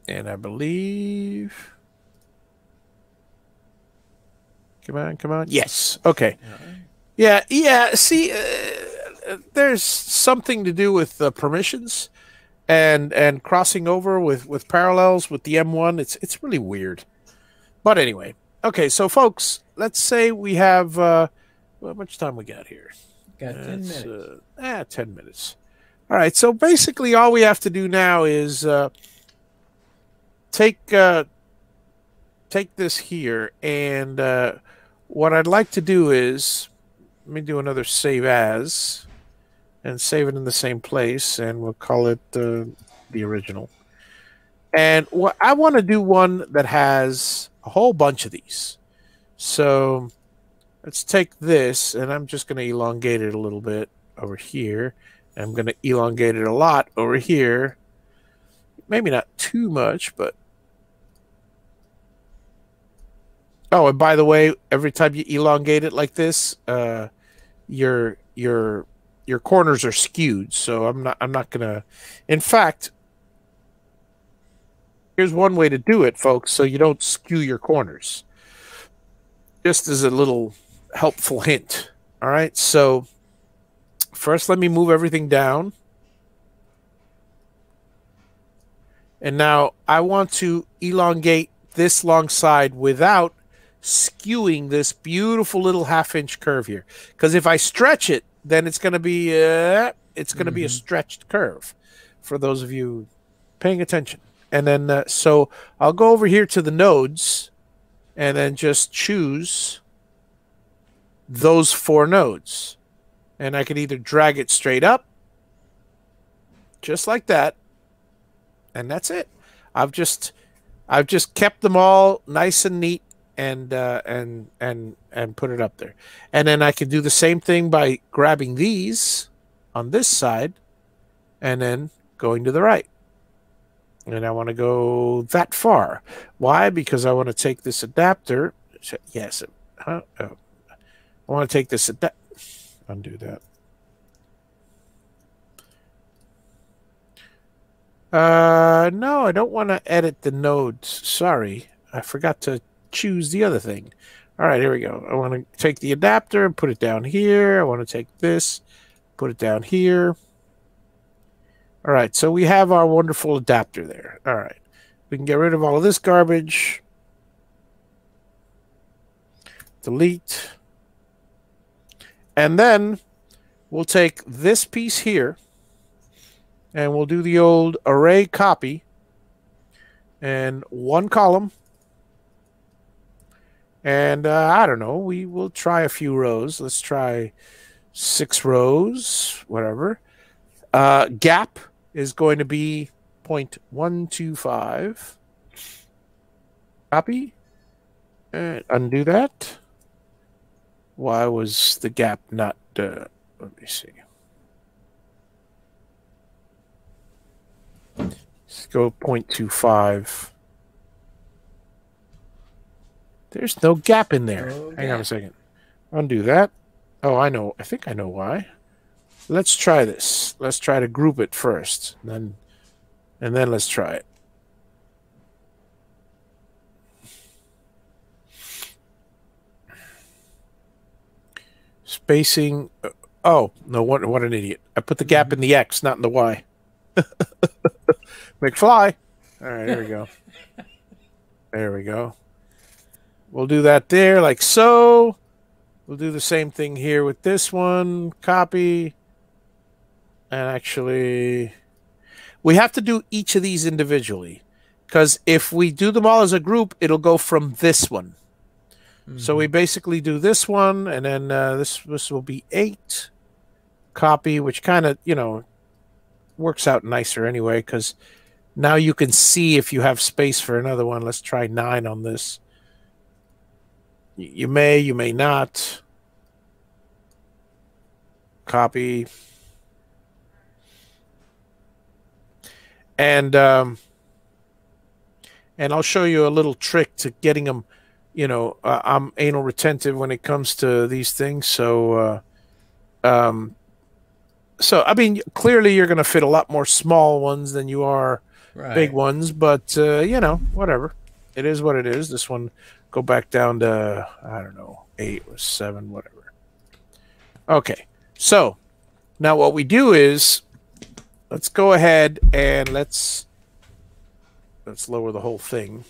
And I believe... Come on. Yes, okay. Yeah, see, there's something to do with permissions. and crossing over with parallels with the M1. It's really weird. But anyway, okay. So folks, let's say we have how much time we got here? Got 10 minutes. 10 minutes. All right. So basically, all we have to do now is take this here, and what I'd like to do is let me do another save as, and save it in the same place, and we'll call it the original. And what I want to do one that has a whole bunch of these. So let's take this, and I'm just going to elongate it a little bit over here. I'm going to elongate it a lot over here. Maybe not too much, but oh, and by the way, every time you elongate it like this, your corners are skewed. So I'm not gonna. In fact, here's one way to do it, folks, so you don't skew your corners. Just as a little helpful hint. All right. So first, let me move everything down. And now I want to elongate this long side without skewing this beautiful little half-inch curve here. Because if I stretch it, then it's going to be a stretched curve. For those of you paying attention. And then so I'll go over here to the nodes, and then just choose those 4 nodes, and I can either drag it straight up, just like that. And that's it. I've just kept them all nice and neat and put it up there. And then I can do the same thing by grabbing these on this side and then going to the right. And I want to go that far. Why? Because I want to take this adapter. Yes. I want to take this undo that. No, I don't want to edit the nodes. Sorry, I forgot to choose the other thing. All right, here we go. I want to take the adapter and put it down here. I want to take this, put it down here. All right, so we have our wonderful adapter there. All right, we can get rid of all of this garbage. Delete. And then we'll take this piece here, and we'll do the old array copy, and 1 column. And I don't know, we will try a few rows. Let's try 6 rows, whatever. Gap is going to be 0.125. Copy. And undo that. Why was the gap not... let me see. Let's go 0.25. There's no gap in there. Hang on a second. Undo that. Oh, I know. I think I know why. Let's try this. Let's try to group it first. And then let's try it. Spacing. Oh, no, what an idiot. I put the gap in the X, not in the Y. McFly. All right, there we go. There we go. We'll do that there like so. We'll do the same thing here with this one. Copy. And actually, we have to do each of these individually. Because if we do them all as a group, it'll go from this one. Mm-hmm. So we basically do this one, and then this will be 8. Copy, which kind of, works out nicer anyway, because now you can see if you have space for another one. Let's try 9 on this. You may not. Copy. And I'll show you a little trick to getting them, I'm anal retentive when it comes to these things. So, I mean, clearly you're going to fit a lot more small ones than you are big ones, but, whatever. It is what it is. This one, go back down to, I don't know, 8 or 7, whatever. Okay. So now what we do is let's go ahead and let's lower the whole thing.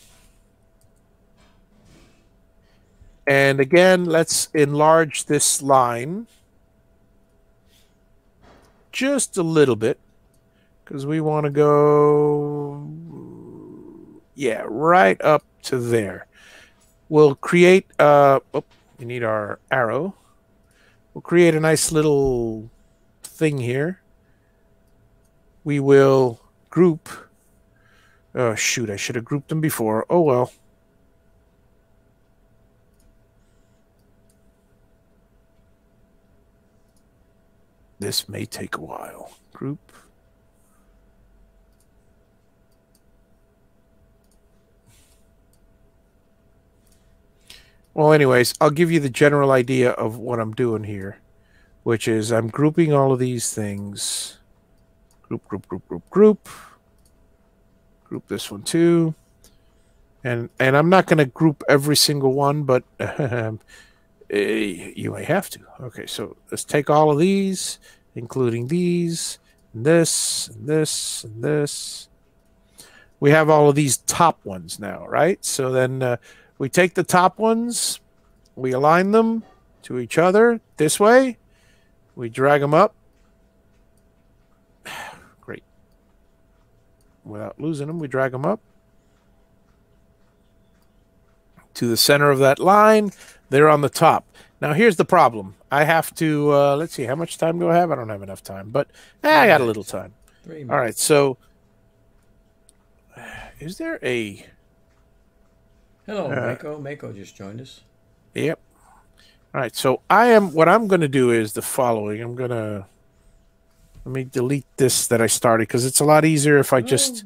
And again, let's enlarge this line just a little bit because we want to go, yeah, right up to there. We'll create, we need our arrow. We'll create a nice little thing here. We will group. Oh, shoot, I should have grouped them before. Oh, well. This may take a while. Group. Well, anyways, I'll give you the general idea of what I'm doing here, which is I'm grouping all of these things. Group, group, group, group, group. Group this one too. And I'm not going to group every single one, but you may have to. Okay, so let's take all of these, including these, and this, and this, and this. We have all of these top ones now, right? So then we take the top ones, we align them to each other this way. We drag them up. Great. Without losing them, we drag them up to the center of that line. They're on the top. Now, here's the problem. I have to, let's see, how much time do I have? I don't have enough time, but I got a little time. 3 minutes. All right, so is there a... Hello, Mako. Mako just joined us. Yep. All right, so what I'm going to do is the following. I'm going to, let me delete this that I started because it's a lot easier if I just,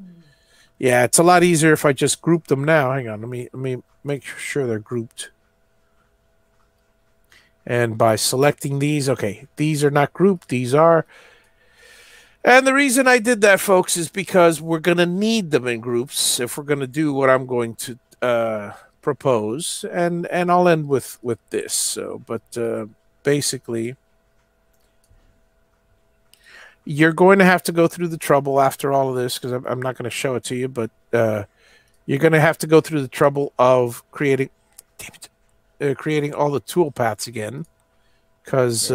yeah, it's a lot easier if I just group them now. Hang on, let me make sure they're grouped. And by selecting these, okay, these are not grouped, these are. And the reason I did that, folks, is because we're going to need them in groups if we're going to do what I'm going to propose. And I'll end with this. So, but basically, you're going to have to go through the trouble after all of this, because I'm not going to show it to you, but you're going to have to go through the trouble of creating all the tool paths again, because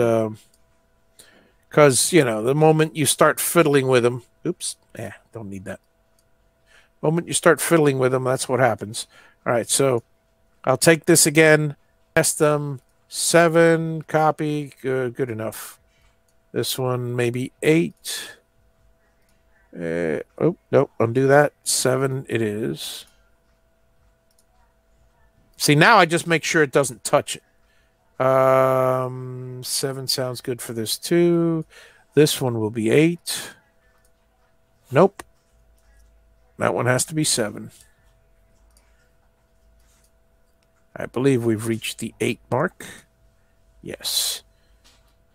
you know, the moment you start fiddling with them, oops, don't need that. The moment you start fiddling with them, that's what happens. All right, so I'll take this again, test them, 7, copy, good enough. This one maybe 8. Oh, nope, undo that. 7 it is. See, now I just make sure it doesn't touch it. 7 sounds good for this too. This one will be 8. Nope. That one has to be 7. I believe we've reached the 8 mark. Yes.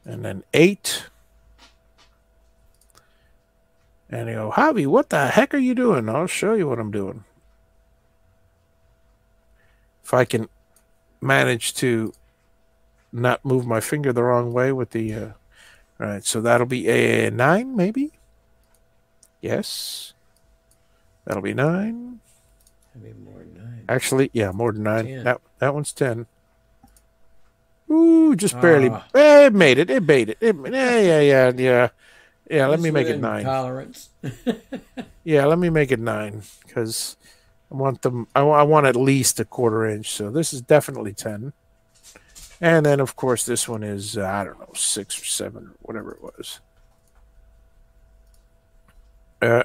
And then 8. And you go, Javi, what the heck are you doing? I'll show you what I'm doing. If I can manage to not move my finger the wrong way with the... all right, so that'll be a 9, maybe? Yes. That'll be 9. That'd be more than 9. Actually, yeah, more than 9. 10. That one's 10. Ooh, just barely. It made it. It made it. Yeah, let me make it 9. Tolerance. Yeah, let me make it 9 because I want them. I want at least a 1/4 inch. So this is definitely 10. And then of course this one is I don't know, 6 or 7 or whatever it was.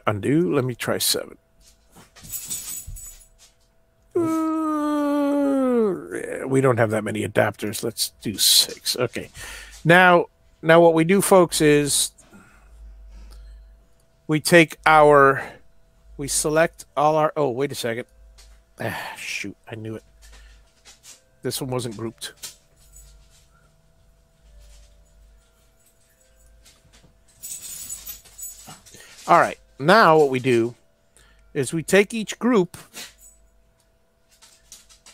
Undo. Let me try 7. We don't have that many adapters. Let's do 6. Okay. Now what we do, folks, is we select all our... Oh, wait a second. Shoot, I knew it. This one wasn't grouped. All right. Now what we do is we take each group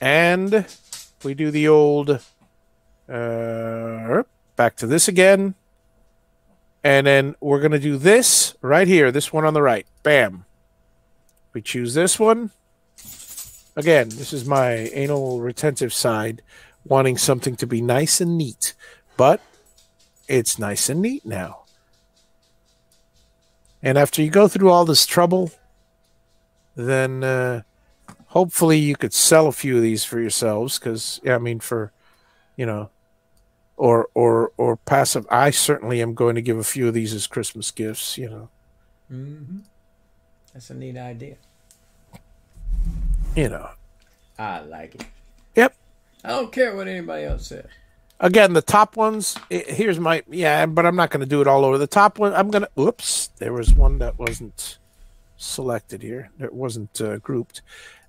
and we do the old back to this again. And then we're going to do this right here, this one on the right. Bam. We choose this one. Again, this is my anal retentive side, wanting something to be nice and neat. But it's nice and neat now. And after you go through all this trouble, then hopefully you could sell a few of these for yourselves. Because, I mean, for, you know, or passive. I certainly am going to give a few of these as Christmas gifts, you know. Mm-hmm. That's a neat idea. You know. I like it. Yep. I don't care what anybody else says. Again, the top ones, here's my, yeah, but I'm not going to do it all over. The top one, I'm going to, whoops, there was one that wasn't selected here. It wasn't grouped.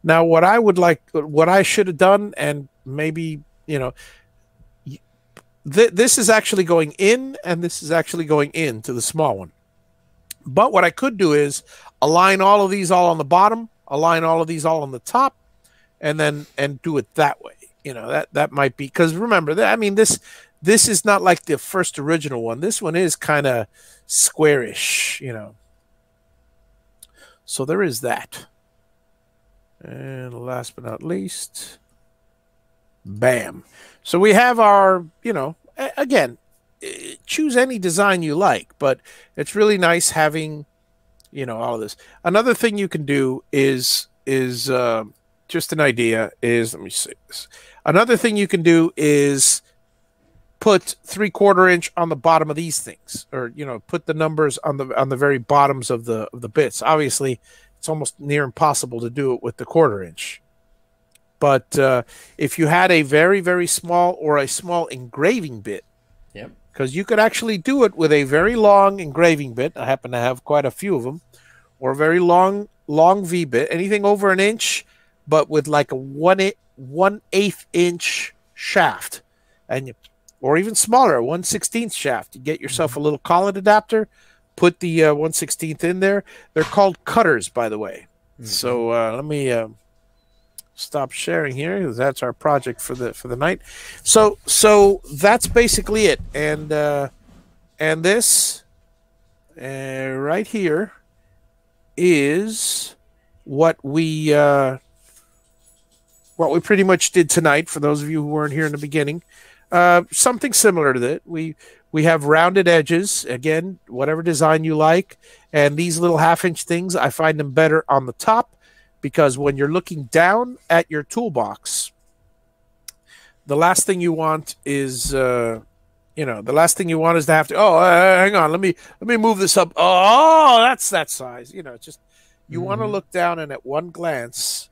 Now, what I would like, what I should have done, and maybe, you know, this is actually going in, and this is actually going into the small one. But what I could do is align all of these all on the bottom, align all of these all on the top, and then do it that way. You know, that might be, because remember that, I mean, this is not like the first original one. This one is kind of squarish, you know. So there is that. And last but not least, bam. So we have our, you know, again, choose any design you like, but it's really nice having, you know, all of this. Another thing you can do is just an idea is, let me see this. Another thing you can do is put 3/4 inch on the bottom of these things, or, you know, put the numbers on the very bottoms of the bits. Obviously, it's almost near impossible to do it with the 1/4 inch. But if you had a very, very small or a small engraving bit, yep, because you could actually do it with a very long engraving bit. I happen to have quite a few of them, or a very long V bit, anything over an inch, but with like a 1/8 inch shaft, and or even smaller, 1/16 shaft. You get yourself a little collet adapter, put the 1/16 in there. They're called cutters, by the way. Mm-hmm. So let me stop sharing here, because that's our project for the night. So that's basically it. And this right here is what we pretty much did tonight. For those of you who weren't here in the beginning, something similar to that. We have rounded edges, again, whatever design you like, and these little 1/2 inch things, I find them better on the top, because when you're looking down at your toolbox, the last thing you want is you know, the last thing you want is to have to, hang on, let me move this up. Oh, that's that size. You know, it's just, you want to look down and at one glance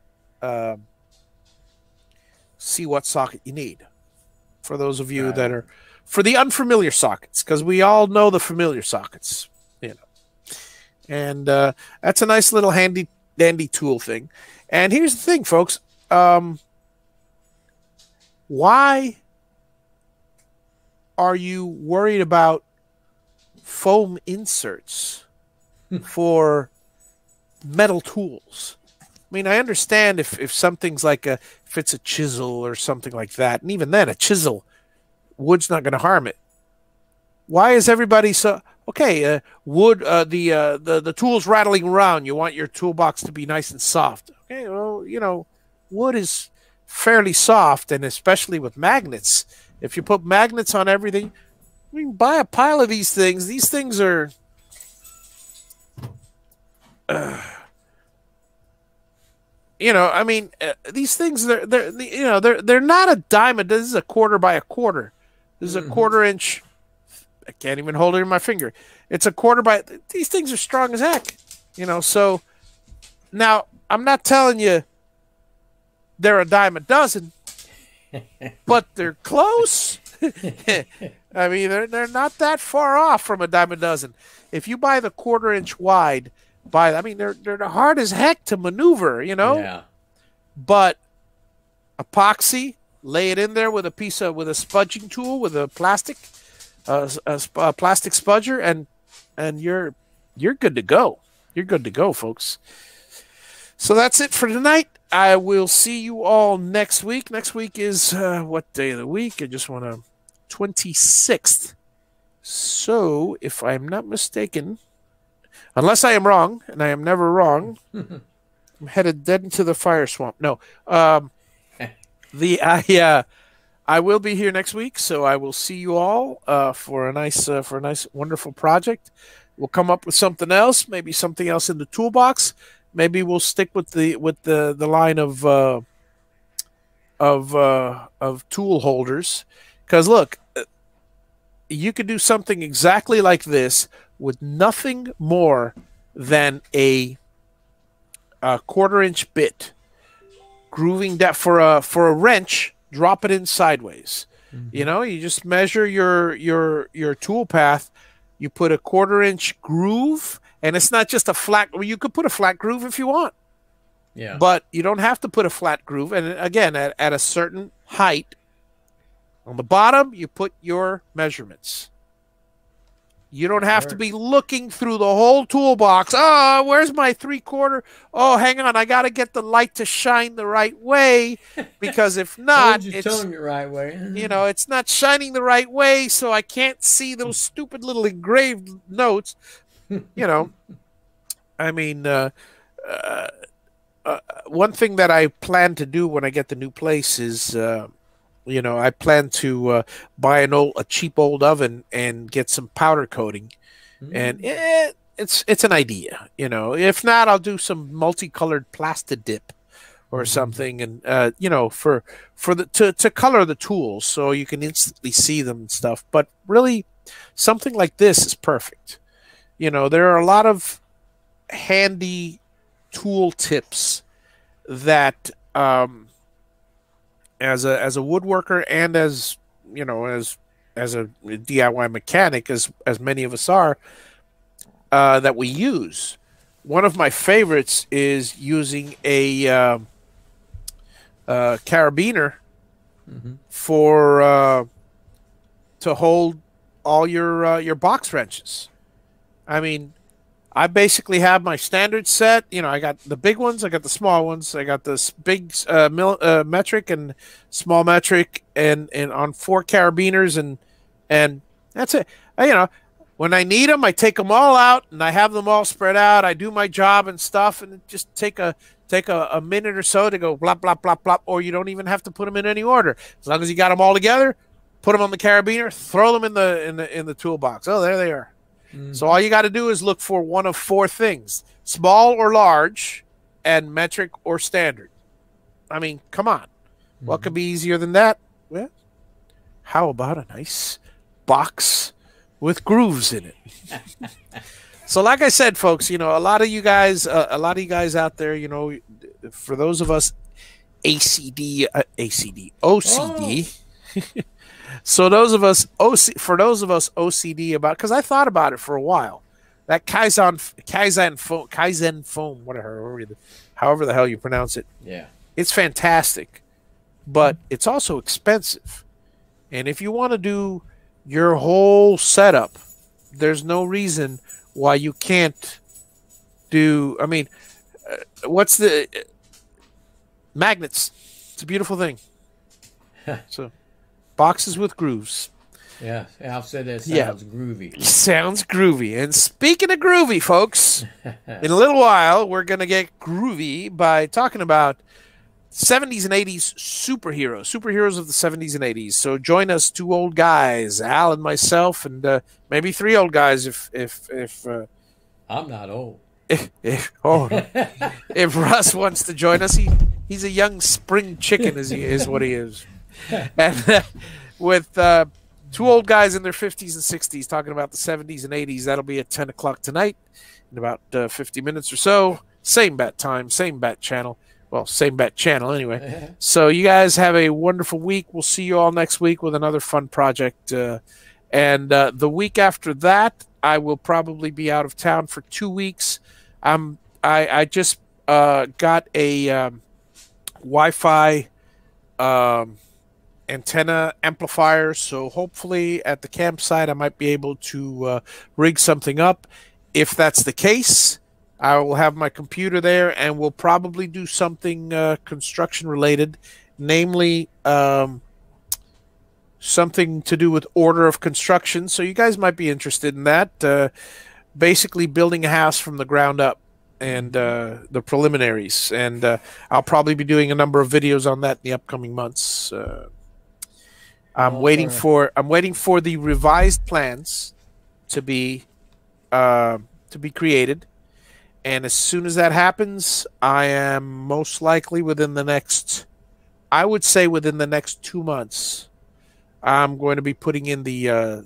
see what socket you need. For those of you that are, for the unfamiliar sockets, because we all know the familiar sockets, you know. And that's a nice little handy dandy tool thing. And here's the thing, folks. Why are you worried about foam inserts for metal tools? I mean, I understand if something's like if it's a chisel or something like that, and even then, a chisel, wood's not going to harm it. Why is everybody so okay? Wood, the tool's rattling around. You want your toolbox to be nice and soft. Okay, well, you know, wood is fairly soft, and especially with magnets. If you put magnets on everything, I mean, buy a pile of these things. These things are. You know, I mean, these things, they're not a diamond. This is a 1/4 by a 1/4. This is a 1/4 inch. I can't even hold it in my finger. It's a 1/4 by. These things are strong as heck. You know, so now I'm not telling you they're a dime a dozen, but they're close. I mean, they're not that far off from a dime a dozen. If you buy the 1/4 inch wide, I mean, they're hard as heck to maneuver, you know. Yeah. But epoxy, lay it in there with a spudging tool, with a plastic spudger, and you're good to go. You're good to go, folks. So that's it for tonight. I will see you all next week. Next week is what day of the week? I just want to 26th So, if I'm not mistaken, unless I am wrong, and I am never wrong, I'm headed dead into the fire swamp. No, I will be here next week, so I will see you all for a nice, wonderful project. We'll come up with something else, maybe something else in the toolbox. Maybe we'll stick with the line of tool holders, because look, you could do something exactly like this with nothing more than a quarter-inch bit, grooving that for a wrench. Drop it in sideways. You know, you just measure your tool path. You put a quarter-inch groove, and it's not just a flat. Well, you could put a flat groove if you want. Yeah. But you don't have to put a flat groove. And again, at a certain height, on the bottom, you put your measurements. You don't have to be looking through the whole toolbox. Oh, where's my 3/4? Oh, hang on. I got to get the light to shine the right way, because if not, it's telling the right way. You know, it's not shining the right way, so I can't see those stupid little engraved notes. You know, I mean, one thing that I plan to do when I get the new place is, you know, I plan to buy a cheap old oven and get some powder coating, and it's an idea. You know, if not, I'll do some multicolored plastic dip or something, and you know, to color the tools so you can instantly see them and stuff. But really, something like this is perfect. You know, there are a lot of handy tool tips that as a woodworker, and as you know, as a DIY mechanic, as many of us are, that we use. One of my favorites is using a carabiner for to hold all your box wrenches. I mean, I basically have my standard set. You know, I got the big ones, I got the small ones, I got this big metric and small metric, and on 4 carabiners, and that's it. You know, when I need them, I take them all out and I have them all spread out. I do my job and stuff, and just take a minute or so to go blah blah blah blah. Or you don't even have to put them in any order. As long as you got them all together, put them on the carabiner, throw them in the toolbox. Oh, there they are. So all you got to do is look for one of 4 things: small or large, and metric or standard. I mean, come on. What could be easier than that? Well, how about a nice box with grooves in it? So like I said, folks, you know, a lot of you guys out there, you know, for those of us OCD. So those of us OCD about, because I thought about it for a while, that Kaizen foam, whatever, however the hell you pronounce it. Yeah, it's fantastic, but it's also expensive. And if you want to do your whole setup, there's no reason why you can't do. I mean, what's the magnets? It's a beautiful thing. So. Boxes with grooves. Yeah, Alf said that sounds groovy. Sounds groovy. And speaking of groovy, folks, in a little while, we're going to get groovy by talking about 70s and 80s superheroes of the 70s and 80s. So join us, 2 old guys, Al and myself, and maybe 3 old guys if I'm not old. If Russ wants to join us, he's a young spring chicken is what he is. And with 2 old guys in their 50s and 60s talking about the 70s and 80s, that'll be at 10 o'clock tonight in about 50 minutes or so. Same bat time, same bat channel. Well, same bat channel anyway. So you guys have a wonderful week. We'll see you all next week with another fun project. And the week after that, I will probably be out of town for 2 weeks. I just got a Wi-Fi antenna amplifier, so hopefully at the campsite I might be able to rig something up. If that's the case, I will have my computer there, and we'll probably do something construction related, namely something to do with order of construction. So you guys might be interested in that. Basically building a house from the ground up and the preliminaries. And I'll probably be doing a number of videos on that in the upcoming months. I'm waiting for the revised plans to be created. And as soon as that happens, I am most likely within the next 2 months, I'm going to be putting in for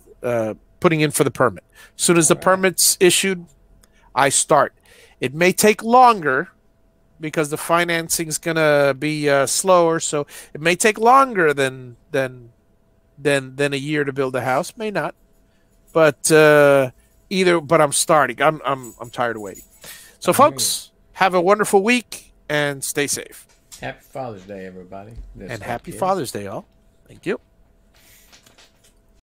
the permit. As soon as the permit's issued, I start. It may take longer because the financing's going to be slower, so it may take longer than a year to build a house. May not, but but I'm starting. I'm tired of waiting. So, folks, have a wonderful week and stay safe. Happy Father's Day, everybody. And happy Father's Day, all. Thank you.